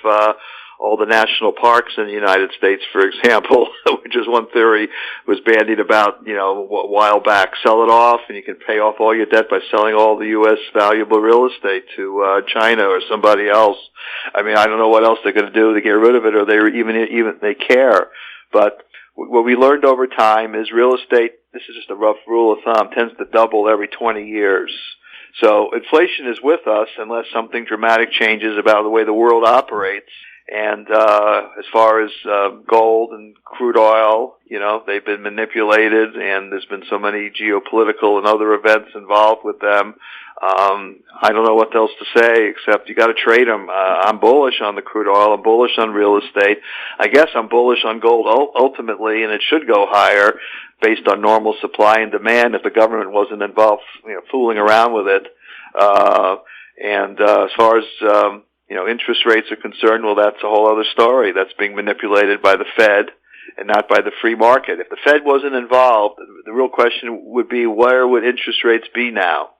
all the national parks in the United States, for example, which is one theory was bandied about, a while back. Sell it off, and you can pay off all your debt by selling all the U.S. valuable real estate to China or somebody else. I don't know what else they're going to do to get rid of it, or they care. But what we learned over time is real estate, this is just a rough rule of thumb, tends to double every 20 years. So inflation is with us unless something dramatic changes about the way the world operates. And as far as gold and crude oil, they've been manipulated, and there's been so many geopolitical and other events involved with them. I don't know what else to say except you got to trade them. I'm bullish on the crude oil. I'm bullish on real estate. I guess I'm bullish on gold ultimately, and it should go higher based on normal supply and demand if the government wasn't involved, fooling around with it. As far as interest rates are concerned, well, that's a whole other story. That's being manipulated by the Fed and not by the free market. If the Fed wasn't involved, the real question would be, where would interest rates be now?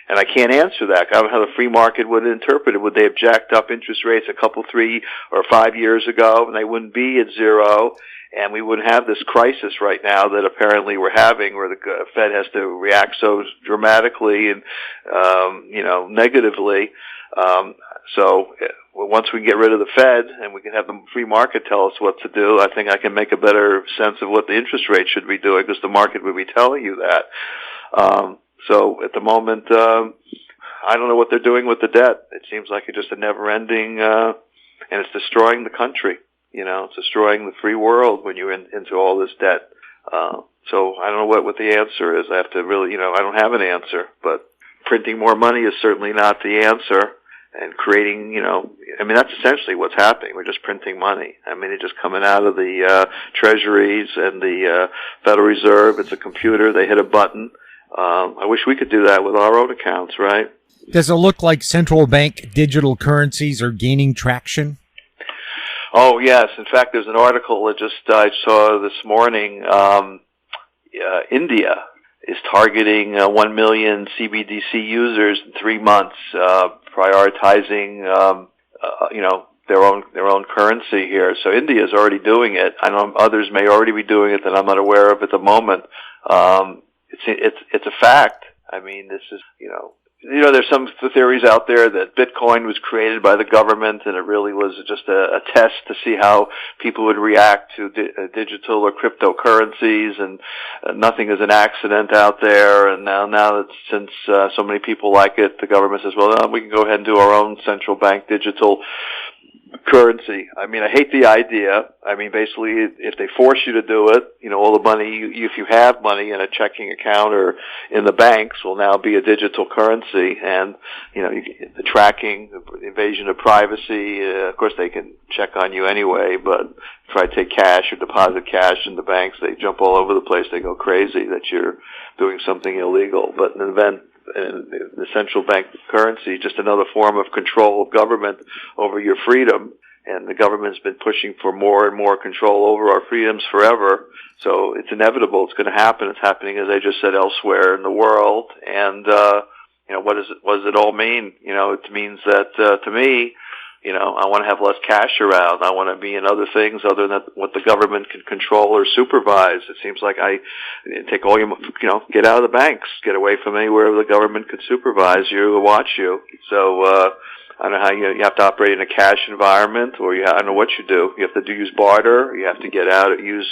And I can't answer that. I don't know how the free market would interpret it. Would they have jacked up interest rates a couple, 3 or 5 years ago, and they wouldn't be at zero, and we wouldn't have this crisis right now that apparently we're having, where the Fed has to react so dramatically and, negatively. So once we get rid of the Fed and we can have the free market tell us what to do, I think I can make a better sense of what the interest rate should be doing, because the market would be telling you that. So at the moment, I don't know what they're doing with the debt. It seems like it's just a never-ending, and it's destroying the country. It's destroying the free world when you're into all this debt. So I don't know what the answer is. I have to really, I don't have an answer, but printing more money is certainly not the answer. And creating, that's essentially what's happening. We're just printing money. It's just coming out of the treasuries and the Federal Reserve. It's a computer. They hit a button. I wish we could do that with our own accounts, right? Does it look like central bank digital currencies are gaining traction? Oh, yes. In fact, there's an article that I saw this morning. India is targeting 1 million CBDC users in 3 months, prioritizing, their own currency here. So India is already doing it. I know others may already be doing it that I'm not aware of at the moment. It's a fact. This is, there's some theories out there that Bitcoin was created by the government, and it really was just a test to see how people would react to digital or cryptocurrencies, and nothing is an accident out there. And now that since so many people like it, the government says, well, we can go ahead and do our own central bank digital currency. I mean, I hate the idea. I mean, basically, if they force you to do it, all the money, if you have money in a checking account or in the banks, will now be a digital currency. And, the tracking, the invasion of privacy, of course they can check on you anyway, but try to take cash or deposit cash in the banks, they jump all over the place. They go crazy that you're doing something illegal. But in an event, the central bank currency, just another form of control of government over your freedom. And the government's been pushing for more and more control over our freedoms forever. So it's inevitable. It's going to happen. It's happening, as I just said, elsewhere in the world. And, what does it all mean? It means that, to me, I want to have less cash around. I want to be in other things other than what the government can control or supervise. It seems like I take all your, get out of the banks, get away from anywhere the government could supervise you or watch you. So, I don't know how you have to operate in a cash environment, or I don't know what you do. You have to use barter. You have to get out, use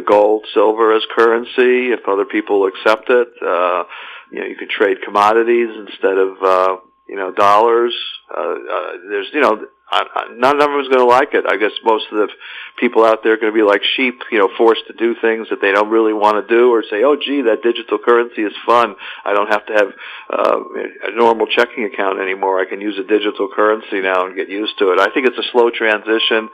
gold, silver as currency if other people accept it. You can trade commodities instead of, dollars. There's, not everyone's going to like it. I guess most of the people out there are going to be like sheep, forced to do things that they don't really want to do, or say, oh, gee, that digital currency is fun. I don't have to have a normal checking account anymore. I can use a digital currency now and get used to it. I think it's a slow transition.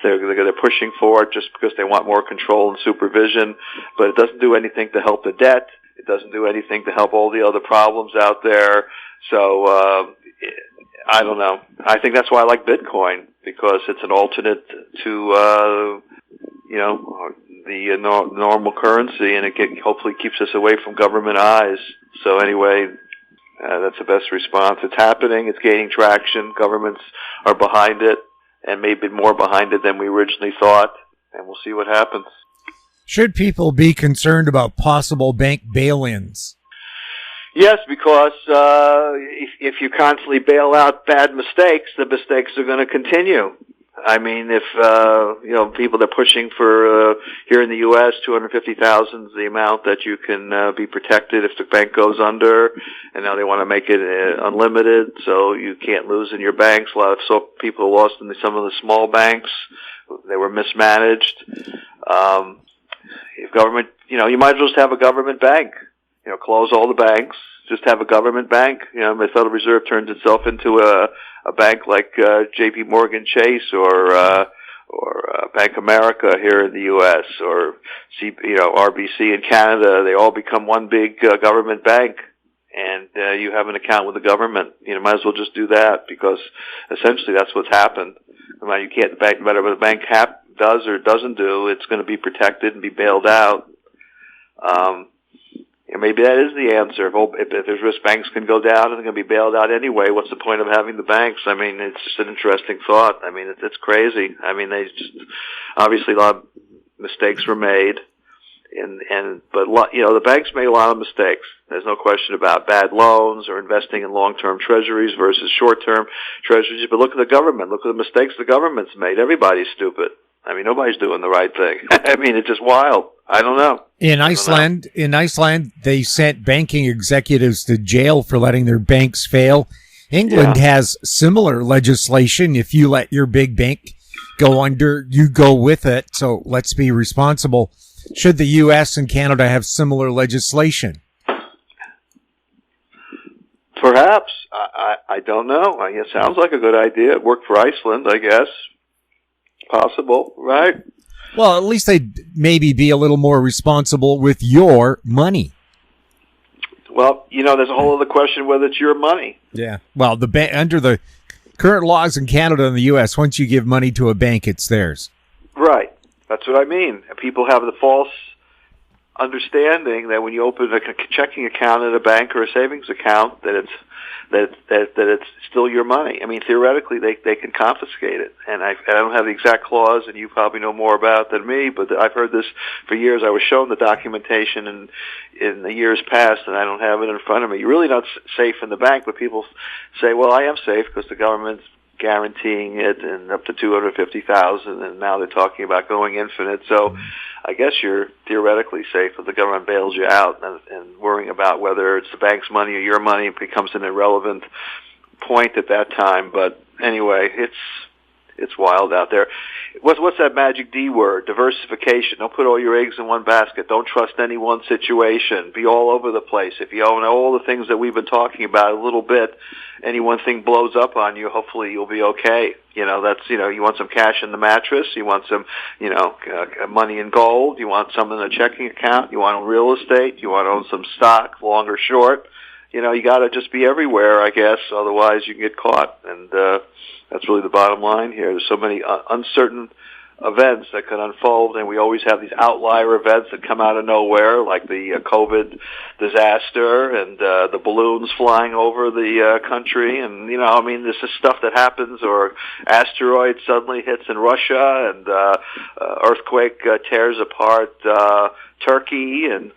They're pushing for it just because they want more control and supervision, but it doesn't do anything to help the debt. It doesn't do anything to help all the other problems out there. So, I don't know. I think that's why I like Bitcoin, because it's an alternate to, the normal currency, and it hopefully keeps us away from government eyes. So anyway, that's the best response. It's happening. It's gaining traction. Governments are behind it, and maybe more behind it than we originally thought, and we'll see what happens. Should people be concerned about possible bank bail-ins? Yes, because if you constantly bail out bad mistakes, the mistakes are going to continue. I mean, if people are pushing for here in the U.S. $250,000 is the amount that you can be protected if the bank goes under, and now they want to make it unlimited, so you can't lose in your banks. A lot of people lost in some of the small banks; they were mismanaged. If government, you might as well just have a government bank. Close all the banks, just have a government bank. The Federal Reserve turns itself into a bank like J.P. Morgan Chase or Bank America here in the U.S. or RBC in Canada. They all become one big government bank, and you have an account with the government. Might as well just do that, because essentially that's what's happened. No matter what the bank does or doesn't do, it's going to be protected and be bailed out. Maybe that is the answer. If there's risk, banks can go down and they're going to be bailed out anyway. What's the point of having the banks? I mean, it's just an interesting thought. I mean, it's crazy. I mean, obviously a lot of mistakes were made, but the banks made a lot of mistakes. There's no question about bad loans or investing in long-term treasuries versus short-term treasuries. But look at the government. Look at the mistakes the government's made. Everybody's stupid. I mean, nobody's doing the right thing. I mean, it's just wild. I don't know. In Iceland, they sent banking executives to jail for letting their banks fail. England has similar legislation. If you let your big bank go under, you go with it. So let's be responsible. Should the U.S. and Canada have similar legislation? Perhaps. I don't know. It sounds like a good idea. It worked for Iceland, I guess. Possible, right? Well, at least they'd maybe be a little more responsible with your money. Well, there's a whole other question whether it's your money. Yeah. Well, under the current laws in Canada and the U.S., once you give money to a bank, it's theirs. Right. That's what I mean. People have the false understanding that when you open a checking account at a bank or a savings account, that it's still your money. I mean, theoretically, they can confiscate it. And I don't have the exact clause, and you probably know more about it than me, but I've heard this for years. I was shown the documentation in the years past, and I don't have it in front of me. You're really not safe in the bank, but people say, well, I am safe because the government's guaranteeing it, and up to $250,000, and now they're talking about going infinite. So I guess you're theoretically safe if the government bails you out, and worrying about whether it's the bank's money or your money becomes an irrelevant point at that time. But anyway, it's wild out there. What's that magic D word? Diversification. Don't put all your eggs in one basket. Don't trust any one situation. Be all over the place. If you own all the things that we've been talking about a little bit, any one thing blows up on you, hopefully you'll be okay. You want some cash in the mattress, you want some, money in gold, you want some in a checking account, you want real estate, you want to own some stock, long or short. You got to just be everywhere, I guess, otherwise you can get caught. And that's really the bottom line here. There's so many uncertain events that could unfold, and we always have these outlier events that come out of nowhere, like the COVID disaster and the balloons flying over the country. And, this is stuff that happens, or asteroid suddenly hits in Russia, and earthquake tears apart Turkey, and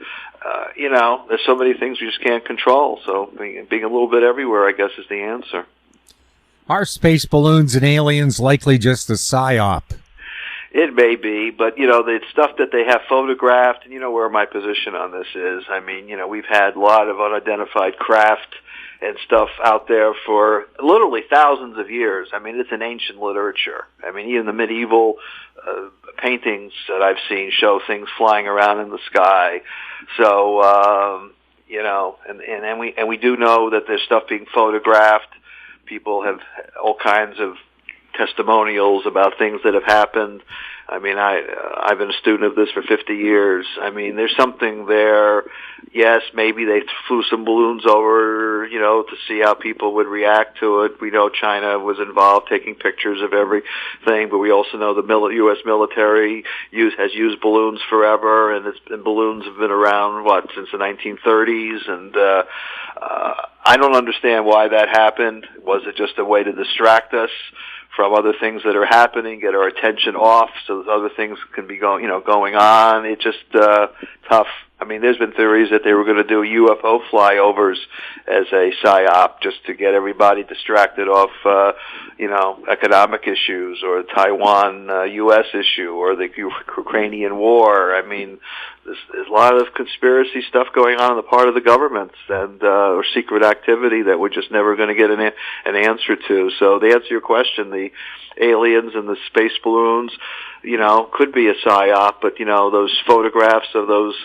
there's so many things we just can't control. So being a little bit everywhere, I guess, is the answer. Are space balloons and aliens likely just a psyop? It may be, but, the stuff that they have photographed, and you know where my position on this is. I mean, we've had a lot of unidentified craft and stuff out there for literally thousands of years. I mean, it's an ancient literature. I mean, even the medieval paintings that I've seen show things flying around in the sky. So, and we do know that there's stuff being photographed. People have all kinds of testimonials about things that have happened. I mean, I've been a student of this for 50 years. I mean, there's something there. Yes, maybe they flew some balloons over, to see how people would react to it. We know China was involved taking pictures of everything, but we also know the U.S. military has used balloons forever, and balloons have been around, since the 1930s, and I don't understand why that happened. Was it just a way to distract us from other things that are happening, get our attention off so that other things can be going on? It's just tough. I mean, there's been theories that they were going to do UFO flyovers as a psyop just to get everybody distracted off, economic issues, or the Taiwan U.S. issue, or the Ukrainian war. I mean, there's a lot of conspiracy stuff going on the part of the government, and or secret activity that we're just never going to get an answer to. So to answer your question, the aliens and the space balloons, could be a psyop, but those photographs of those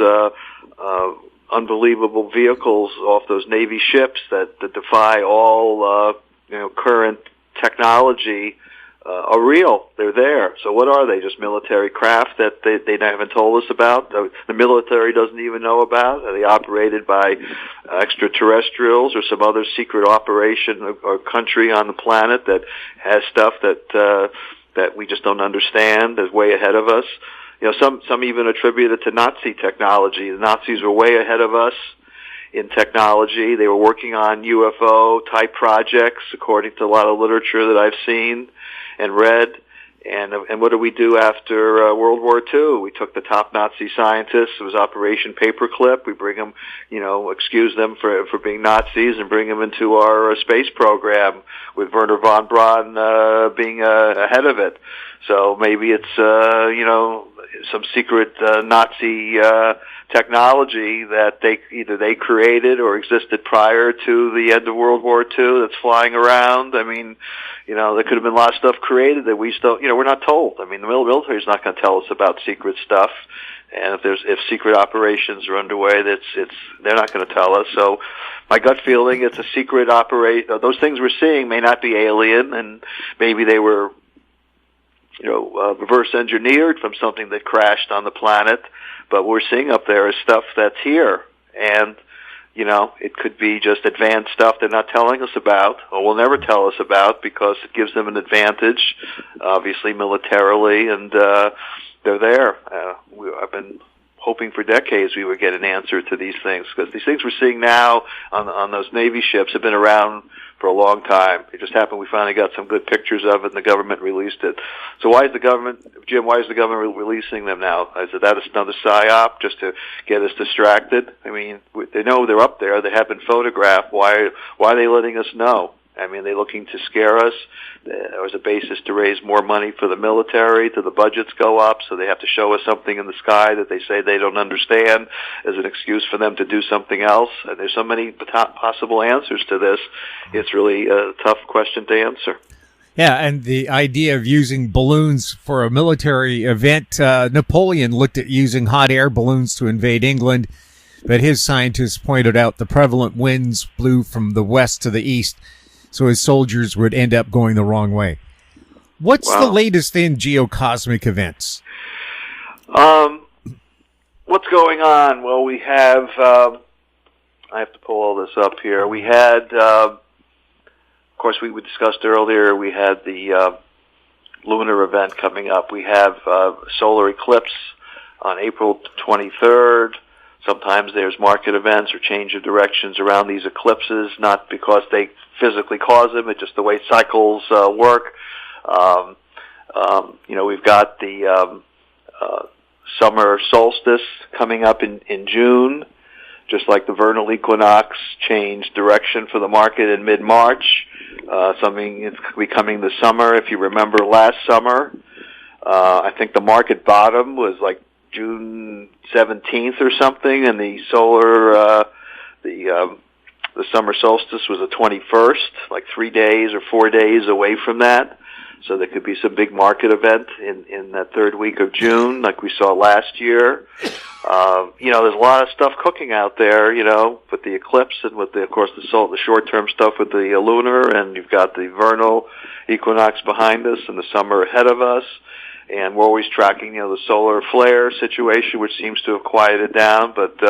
unbelievable vehicles off those Navy ships that defy all current technology are real. They're there. So what are they? Just military craft that they haven't told us about? The military doesn't even know about? Are they operated by extraterrestrials or some other secret operation or country on the planet that has stuff that we just don't understand, is way ahead of us? Some even attribute it to Nazi technology. The Nazis were way ahead of us in technology. They were working on UFO-type projects, according to a lot of literature that I've seen and read. And what did we do after World War II? We took the top Nazi scientists. It was Operation Paperclip. We bring them, excuse them for being Nazis, and bring them into our space program, with Werner von Braun being ahead of it. So maybe it's some secret Nazi technology that they created or existed prior to the end of World War II that's flying around. I mean, there could have been a lot of stuff created that we still, we're not told. I mean, the military's not going to tell us about secret stuff. And if secret operations are underway, they're not going to tell us. So my gut feeling, it's a secret operation. Those things we're seeing may not be alien, and maybe they were, reverse engineered from something that crashed on the planet. But what we're seeing up there is stuff that's here. And, it could be just advanced stuff they're not telling us about, or will never tell us about, because it gives them an advantage, obviously militarily, and they're there. I've been hoping for decades we would get an answer to these things, because these things we're seeing now on those Navy ships have been around for a long time. It just happened we finally got some good pictures of it, and the government released it. So why is the government releasing them now? Is that another psyop just to get us distracted? I mean, they know they're up there. They have been photographed. Why are they letting us know? I mean, are they looking to scare us? There was a basis to raise more money for the military, to the budgets go up, so they have to show us something in the sky that they say they don't understand as an excuse for them to do something else. And there's so many possible answers to this. It's really a tough question to answer. Yeah, and the idea of using balloons for a military event, Napoleon looked at using hot air balloons to invade England, but his scientists pointed out the prevalent winds blew from the west to the east, so his soldiers would end up going the wrong way. What's the latest in geocosmic events? What's going on? Well, we have, I have to pull all this up here. We had, of course, we discussed earlier, we had the lunar event coming up. We have solar eclipse on April 23rd. Sometimes there's market events or change of directions around these eclipses, not because they physically cause them, it's just the way cycles work. We've got the summer solstice coming up in June, just like the vernal equinox changed direction for the market in mid-March. Something is becoming the summer. If you remember last summer, I think the market bottom was like June 17th or something, and the the summer solstice was the 21st, like 3 days or 4 days away from that. So there could be some big market event in that third week of June, like we saw last year. There's a lot of stuff cooking out there, with the eclipse and with the short-term stuff with the lunar, and you've got the vernal equinox behind us and the summer ahead of us. And we're always tracking, the solar flare situation, which seems to have quieted down, but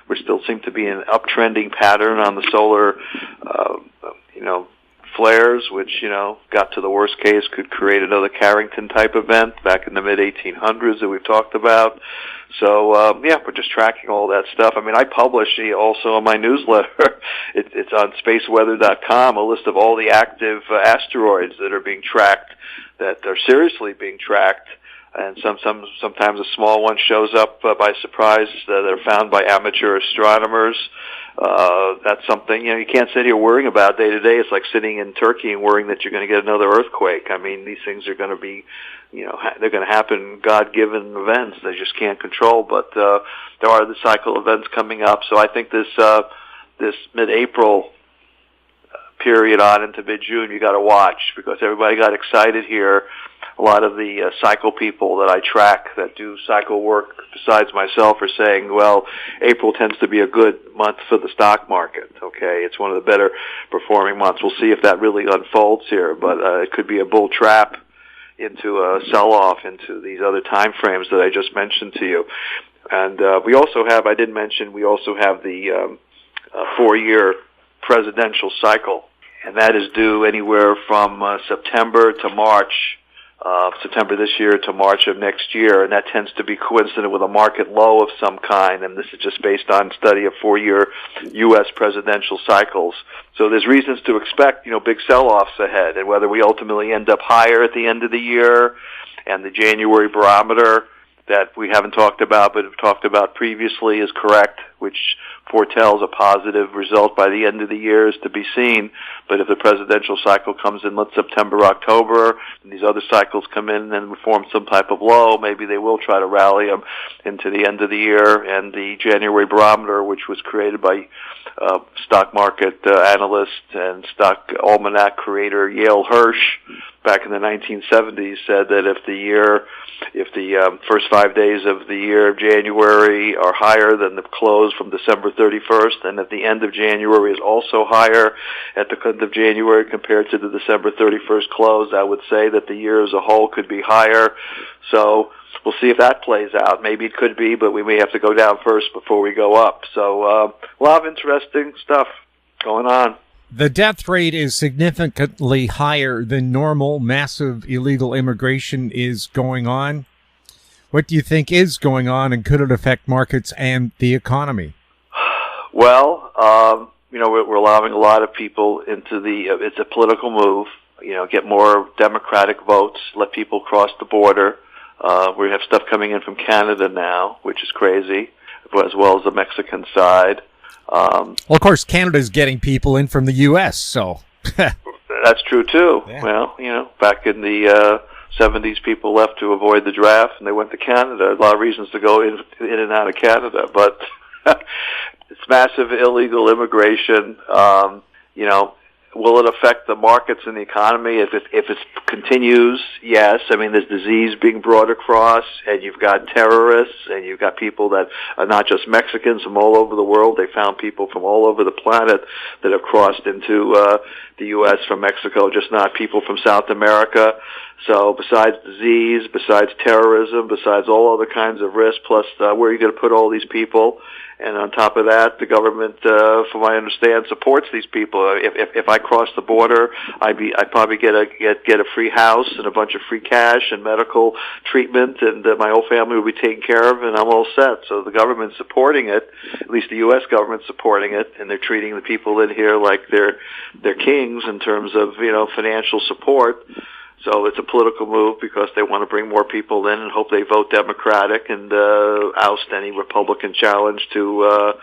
we still seem to be in an uptrending pattern on the solar, flares, which, got to the worst case, could create another Carrington-type event back in the mid-1800s that we've talked about. So, we're just tracking all that stuff. I mean, I publish also on my newsletter, it's on spaceweather.com, a list of all the active asteroids that are being tracked, that are seriously being tracked, and sometimes a small one shows up by surprise that are found by amateur astronomers. That's something, you can't sit here worrying about day to day. It's like sitting in Turkey and worrying that you're going to get another earthquake. I mean, these things are going to be, they're going to happen, God-given events they just can't control, but there are the cycle events coming up. So I think this mid-April period on into mid-June you got to watch, because everybody got excited here. A lot of the cycle people that I track that do cycle work besides myself are saying, well, April tends to be a good month for the stock market. Okay, it's one of the better performing months. We'll see if that really unfolds here, but it could be a bull trap into a sell-off into these other time frames that I just mentioned to you. And we also have, I didn't mention, we also have the 4-year presidential cycle, and that is due anywhere from September to March. September this year to March of next year, and that tends to be coincident with a market low of some kind, and this is just based on study of 4-year U.S. presidential cycles. So there's reasons to expect, big sell-offs ahead, and whether we ultimately end up higher at the end of the year, and the January barometer that we haven't talked about but have talked about previously is correct, which foretells a positive result by the end of the year, is to be seen. But if the presidential cycle comes in, September, October, and these other cycles come in and form some type of low, maybe they will try to rally them into the end of the year. And the January barometer, which was created by stock market analyst and stock almanac creator Yale Hirsch back in the 1970s, said that if the first 5 days of the year of January are higher than the close from December 31st, and at the end of January is also higher at the end of January compared to the December 31st close, I would say that the year as a whole could be higher. So we'll see if that plays out. Maybe it could be, but we may have to go down first before we go up. So a lot of interesting stuff going on. The death rate is significantly higher than normal. Massive illegal immigration is going on. What do you think is going on, and could it affect markets and the economy? Well, we're allowing a lot of people into it's a political move, get more Democratic votes, let people cross the border. We have stuff coming in from Canada now, which is crazy, as well as the Mexican side. Well, of course, Canada's getting people in from the U.S., so. That's true, too. Yeah. Well, back in the 70s, people left to avoid the draft, and they went to Canada. A lot of reasons to go in and out of Canada, but it's massive illegal immigration. Will it affect the markets and the economy if it continues? Yes. I mean, there's disease being brought across, and you've got terrorists, and you've got people that are not just Mexicans from all over the world. They found people from all over the planet that have crossed into the U.S. from Mexico, just not people from South America. So besides disease, besides terrorism, besides all other kinds of risks, plus where are you going to put all these people? And on top of that, the government, from what I understand, supports these people. If I cross the border, I'd probably get a free house and a bunch of free cash and medical treatment, and my whole family will be taken care of, and I'm all set. So the government's supporting it, at least the U.S. government's supporting it, and they're treating the people in here like they're kings in terms of financial support. So it's a political move because they want to bring more people in and hope they vote Democratic and oust any Republican challenge to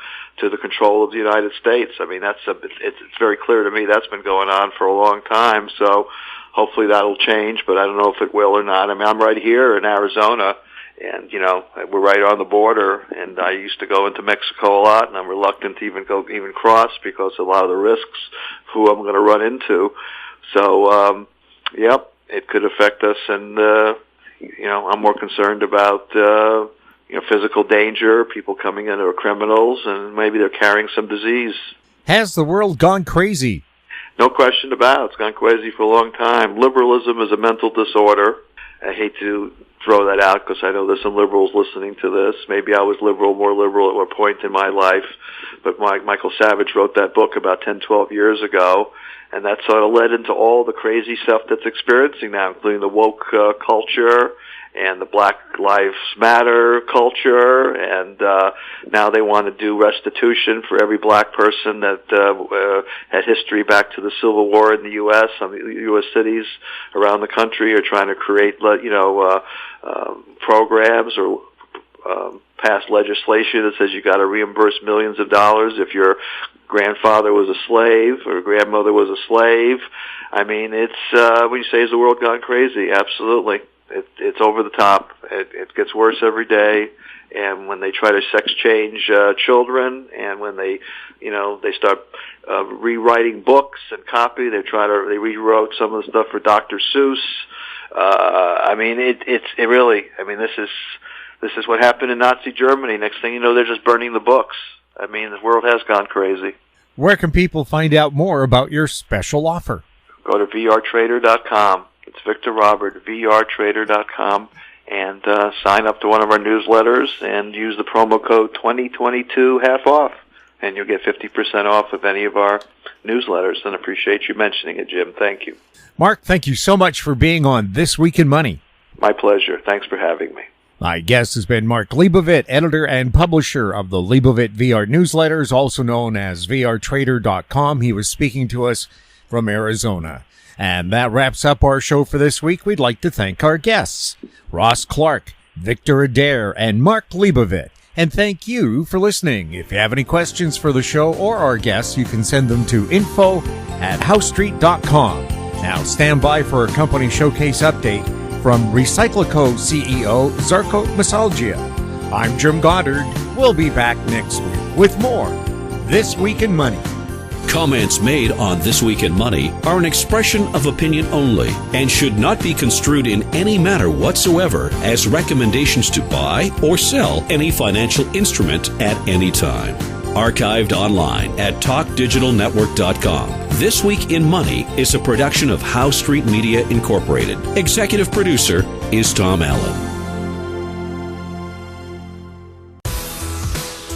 the control of the United States. I mean, it's very clear to me that's been going on for a long time. So hopefully that'll change, but I don't know if it will or not. I mean, I'm right here in Arizona, and we're right on the border. And I used to go into Mexico a lot, and I'm reluctant to even cross because of a lot of the risks who I'm going to run into. So, yep. It could affect us, and I'm more concerned about physical danger, people coming in who are criminals, and maybe they're carrying some disease. Has the world gone crazy? No question about it. It's gone crazy for a long time. Liberalism is a mental disorder. I hate to throw that out because I know there's some liberals listening to this. Maybe I was more liberal at one point in my life, but Michael Savage wrote that book about 10, 12 years ago. And that sort of led into all the crazy stuff that's experiencing now, including the woke culture and the Black Lives Matter culture. And now they want to do restitution for every black person that had history back to the Civil War in the U.S. Some U.S. cities around the country are trying to create, programs or pass legislation that says you got to reimburse millions of dollars if your grandfather was a slave or grandmother was a slave. I mean, it's when you say, has the world gone crazy? Absolutely. It's over the top. It gets worse every day. And when they try to sex change children, and when they start rewriting books and copy, they rewrote some of the stuff for Dr. Seuss. I mean, this is what happened in Nazi Germany. Next thing you know, they're just burning the books. I mean, the world has gone crazy. Where can people find out more about your special offer? Go to VRTrader.com. It's Victor Robert, VRTrader.com, and sign up to one of our newsletters and use the promo code 2022 half off, and you'll get 50% off of any of our newsletters. And appreciate you mentioning it, Jim. Thank you. Mark, thank you so much for being on This Week in Money. My pleasure. Thanks for having me. My guest has been Mark Leibovit, editor and publisher of the Leibovit VR newsletters, also known as VRTrader.com. He was speaking to us from Arizona. And that wraps up our show for this week. We'd like to thank our guests, Ross Clark, Victor Adair, and Mark Leibovit. And thank you for listening. If you have any questions for the show or our guests, you can send them to info@HowStreet.com. Now stand by for a company showcase update from RecycLiCo CEO Zarko Meseldzija. I'm Jim Goddard. We'll be back next week with more This Week in Money. Comments made on This Week in Money are an expression of opinion only and should not be construed in any manner whatsoever as recommendations to buy or sell any financial instrument at any time. Archived online at TalkDigitalNetwork.com. This Week in Money is a production of How Street Media Incorporated. Executive producer is Tom Allen.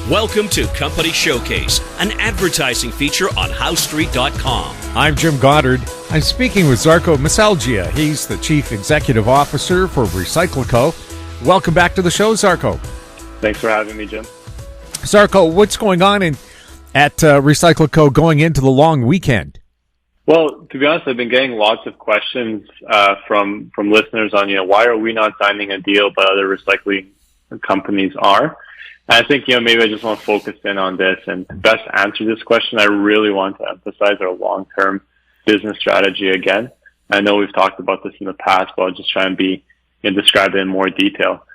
Welcome to Company Showcase, an advertising feature on HowStreet.com. I'm Jim Goddard. I'm speaking with Zarko Meseldzija. He's the Chief Executive Officer for RecycLiCo. Welcome back to the show, Zarko. Thanks for having me, Jim. Zarko, what's going on at RecycLiCo going into the long weekend? Well, to be honest, I've been getting lots of questions from listeners on, why are we not signing a deal but other recycling companies are? And I think, maybe I just want to focus in on this. And to best answer this question, I really want to emphasize our long-term business strategy again. I know we've talked about this in the past, but I'll just try and describe it in more detail,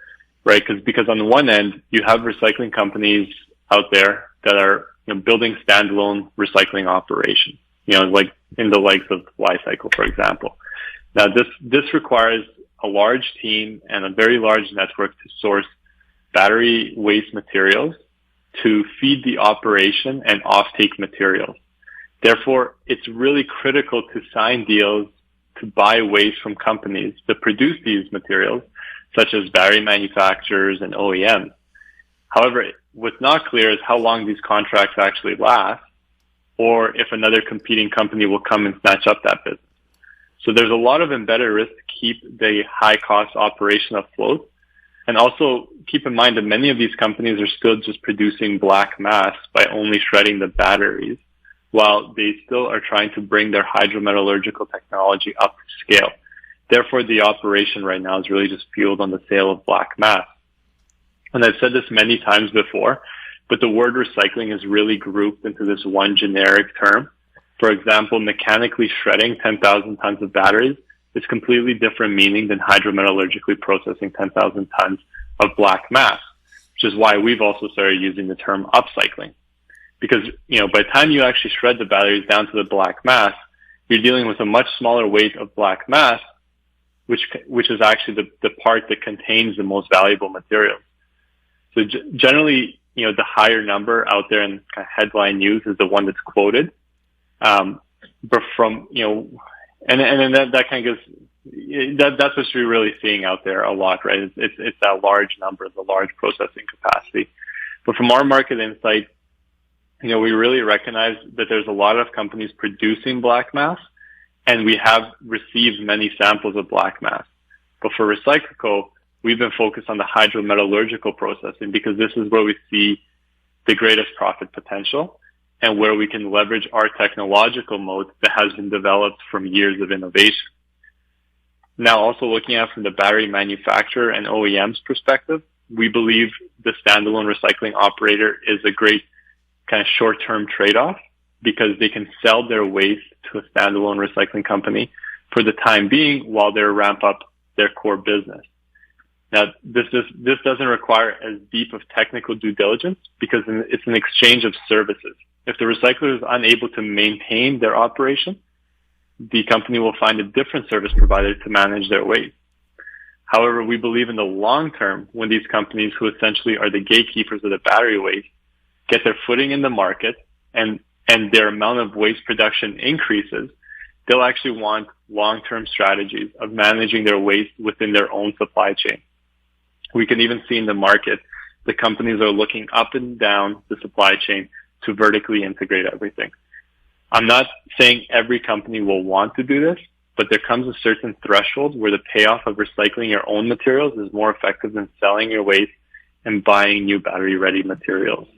right? Because on the one end, you have recycling companies out there that are building standalone recycling operations. Like in the likes of Li-Cycle, for example. Now, this requires a large team and a very large network to source battery waste materials to feed the operation and offtake materials. Therefore, it's really critical to sign deals to buy waste from companies that produce these materials, such as battery manufacturers and OEMs. However, what's not clear is how long these contracts actually last, or if another competing company will come and snatch up that business. So there's a lot of embedded risk to keep the high-cost operation afloat. And also keep in mind that many of these companies are still just producing black mass by only shredding the batteries, while they still are trying to bring their hydrometallurgical technology up to scale. Therefore, the operation right now is really just fueled on the sale of black mass. And I've said this many times before, but the word recycling is really grouped into this one generic term. For example, mechanically shredding 10,000 tons of batteries is completely different meaning than hydrometallurgically processing 10,000 tons of black mass, which is why we've also started using the term upcycling. Because, by the time you actually shred the batteries down to the black mass, you're dealing with a much smaller weight of black mass, which is actually the part that contains the most valuable materials. So generally, the higher number out there in kind of headline news is the one that's quoted. But from, and then that kind of gives, that's what you're really seeing out there a lot, right? It's that large number, the large processing capacity. But from our market insight, we really recognize that there's a lot of companies producing black mass, and we have received many samples of black mass. But for RecycLiCo, we've been focused on the hydrometallurgical processing because this is where we see the greatest profit potential and where we can leverage our technological moat that has been developed from years of innovation. Now, also looking at from the battery manufacturer and OEM's perspective, we believe the standalone recycling operator is a great kind of short-term trade-off because they can sell their waste to a standalone recycling company for the time being while they ramp up their core business. Now, this doesn't require as deep of technical due diligence because it's an exchange of services. If the recycler is unable to maintain their operation, the company will find a different service provider to manage their waste. However, we believe in the long term, when these companies, who essentially are the gatekeepers of the battery waste, get their footing in the market and their amount of waste production increases, they'll actually want long-term strategies of managing their waste within their own supply chain. We can even see in the market, the companies are looking up and down the supply chain to vertically integrate everything. I'm not saying every company will want to do this, but there comes a certain threshold where the payoff of recycling your own materials is more effective than selling your waste and buying new battery-ready materials.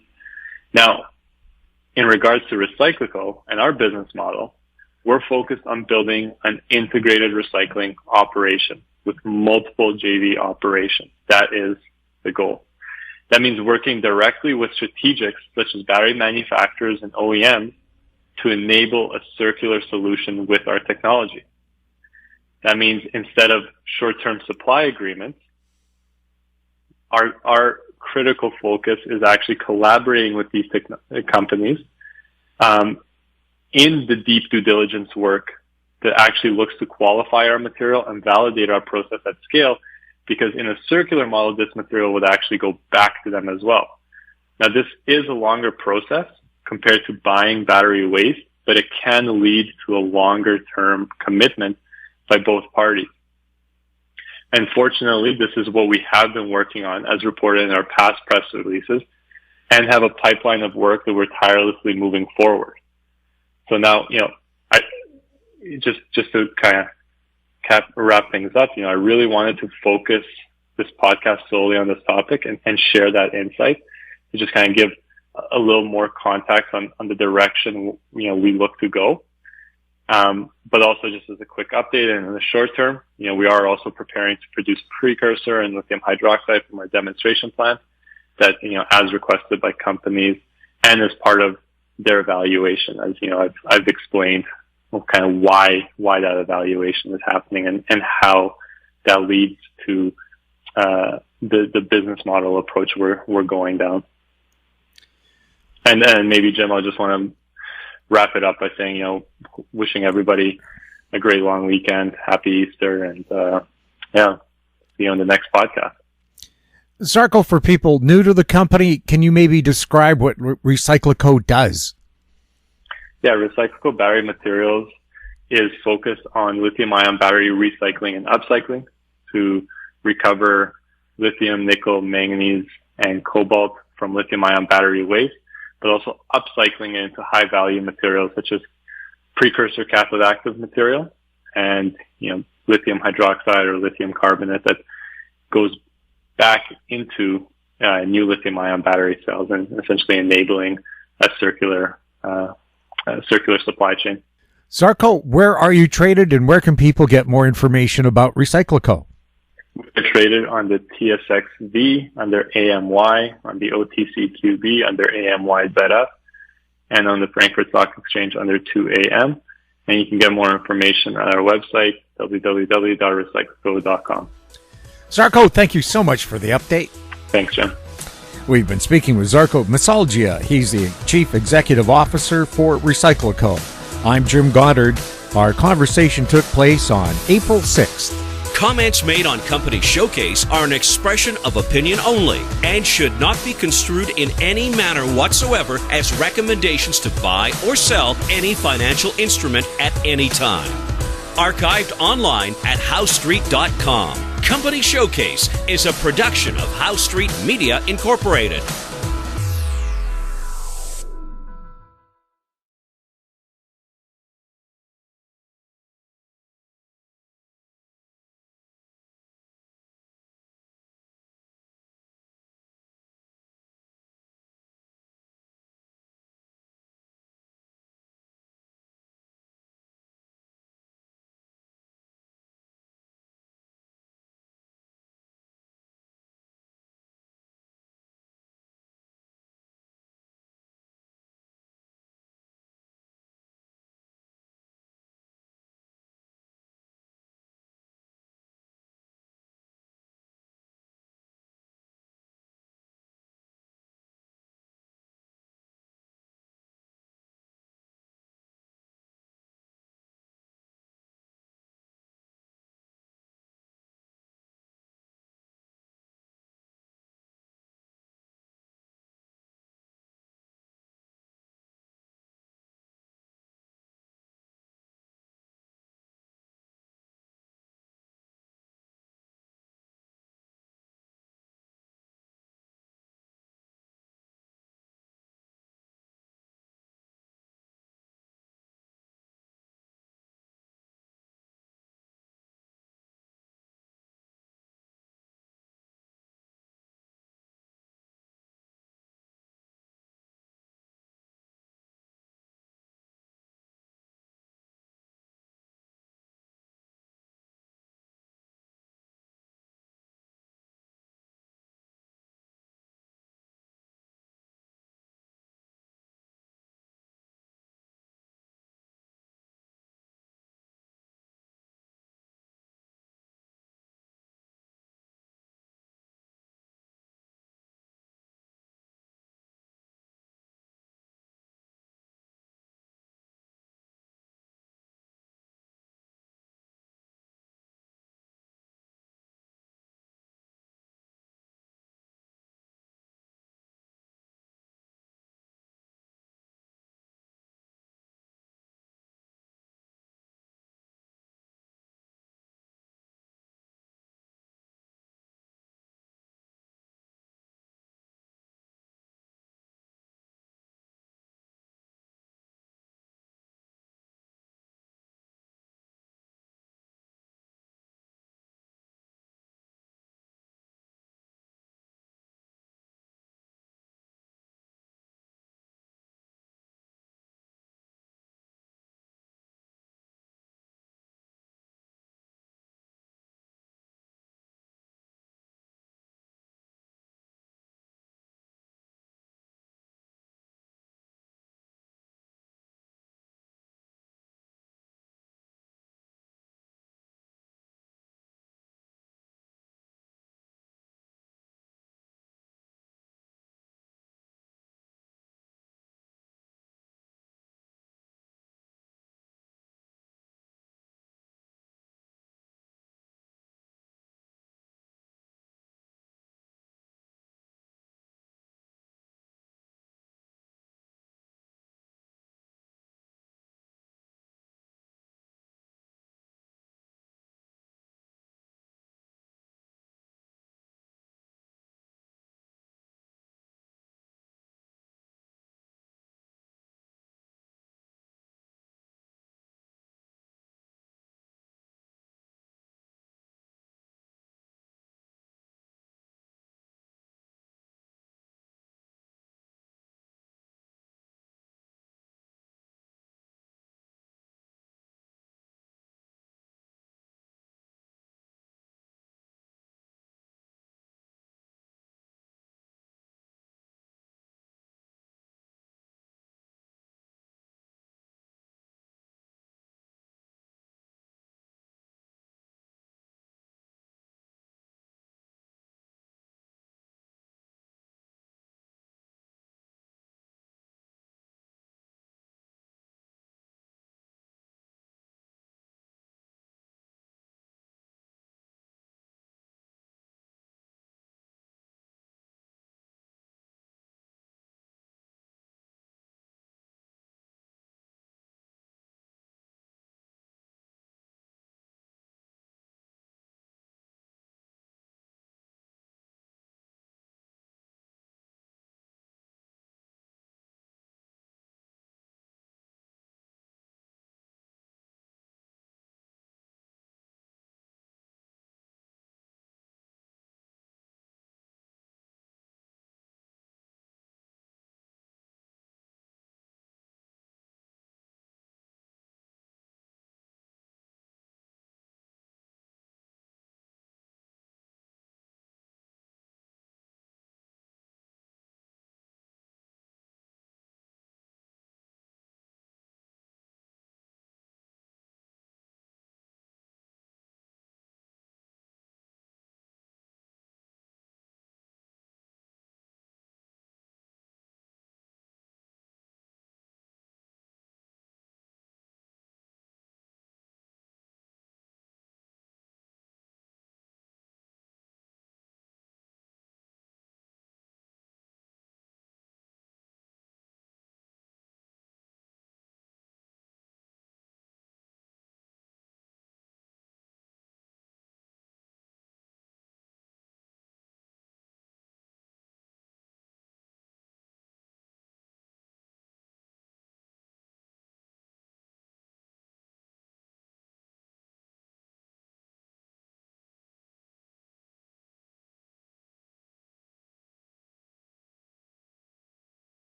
Now, in regards to RecycLiCo and our business model, we're focused on building an integrated recycling operation with multiple JV operations. That is the goal. That means working directly with strategics such as battery manufacturers and OEMs to enable a circular solution with our technology. That means instead of short-term supply agreements, our critical focus is actually collaborating with these companies in the deep due diligence work that actually looks to qualify our material and validate our process at scale, because in a circular model, this material would actually go back to them as well. Now, this is a longer process compared to buying battery waste, but it can lead to a longer-term commitment by both parties. And fortunately, this is what we have been working on, as reported in our past press releases, and have a pipeline of work that we're tirelessly moving forward. So now, just to kind of wrap things up, I really wanted to focus this podcast solely on this topic and share that insight to just kind of give a little more context on the direction, we look to go. But also just as a quick update, and in the short term, we are also preparing to produce precursor and lithium hydroxide from our demonstration plant that, as requested by companies and as part of their evaluation. As I've explained kind of why that evaluation is happening and how that leads to the business model approach we're going down. And maybe, Jim, I just want to wrap it up by saying, wishing everybody a great long weekend, happy Easter, and see you on the next podcast. Zarko, for people new to the company, can you maybe describe what RecycLiCo does? Yeah, RecycLiCo Battery Materials is focused on lithium-ion battery recycling and upcycling to recover lithium, nickel, manganese, and cobalt from lithium-ion battery waste, but also upcycling it into high-value materials such as precursor cathode active material and lithium hydroxide or lithium carbonate that goes back into new lithium-ion battery cells and essentially enabling a circular supply chain. Zarko, where are you traded and where can people get more information about RecycLiCo? We're traded on the TSX-V under AMY, on the OTCQB under AMY.ZF, and on the Frankfurt Stock Exchange under 2AM. And you can get more information on our website, www.recyclico.com. Zarko, thank you so much for the update. Thanks, Jim. We've been speaking with Zarko Meseldzija. He's the Chief Executive Officer for RecycLiCo. I'm Jim Goddard. Our conversation took place on April 6th. Comments made on Company Showcase are an expression of opinion only and should not be construed in any manner whatsoever as recommendations to buy or sell any financial instrument at any time. Archived online at HowStreet.com. Company Showcase is a production of How Street Media Incorporated.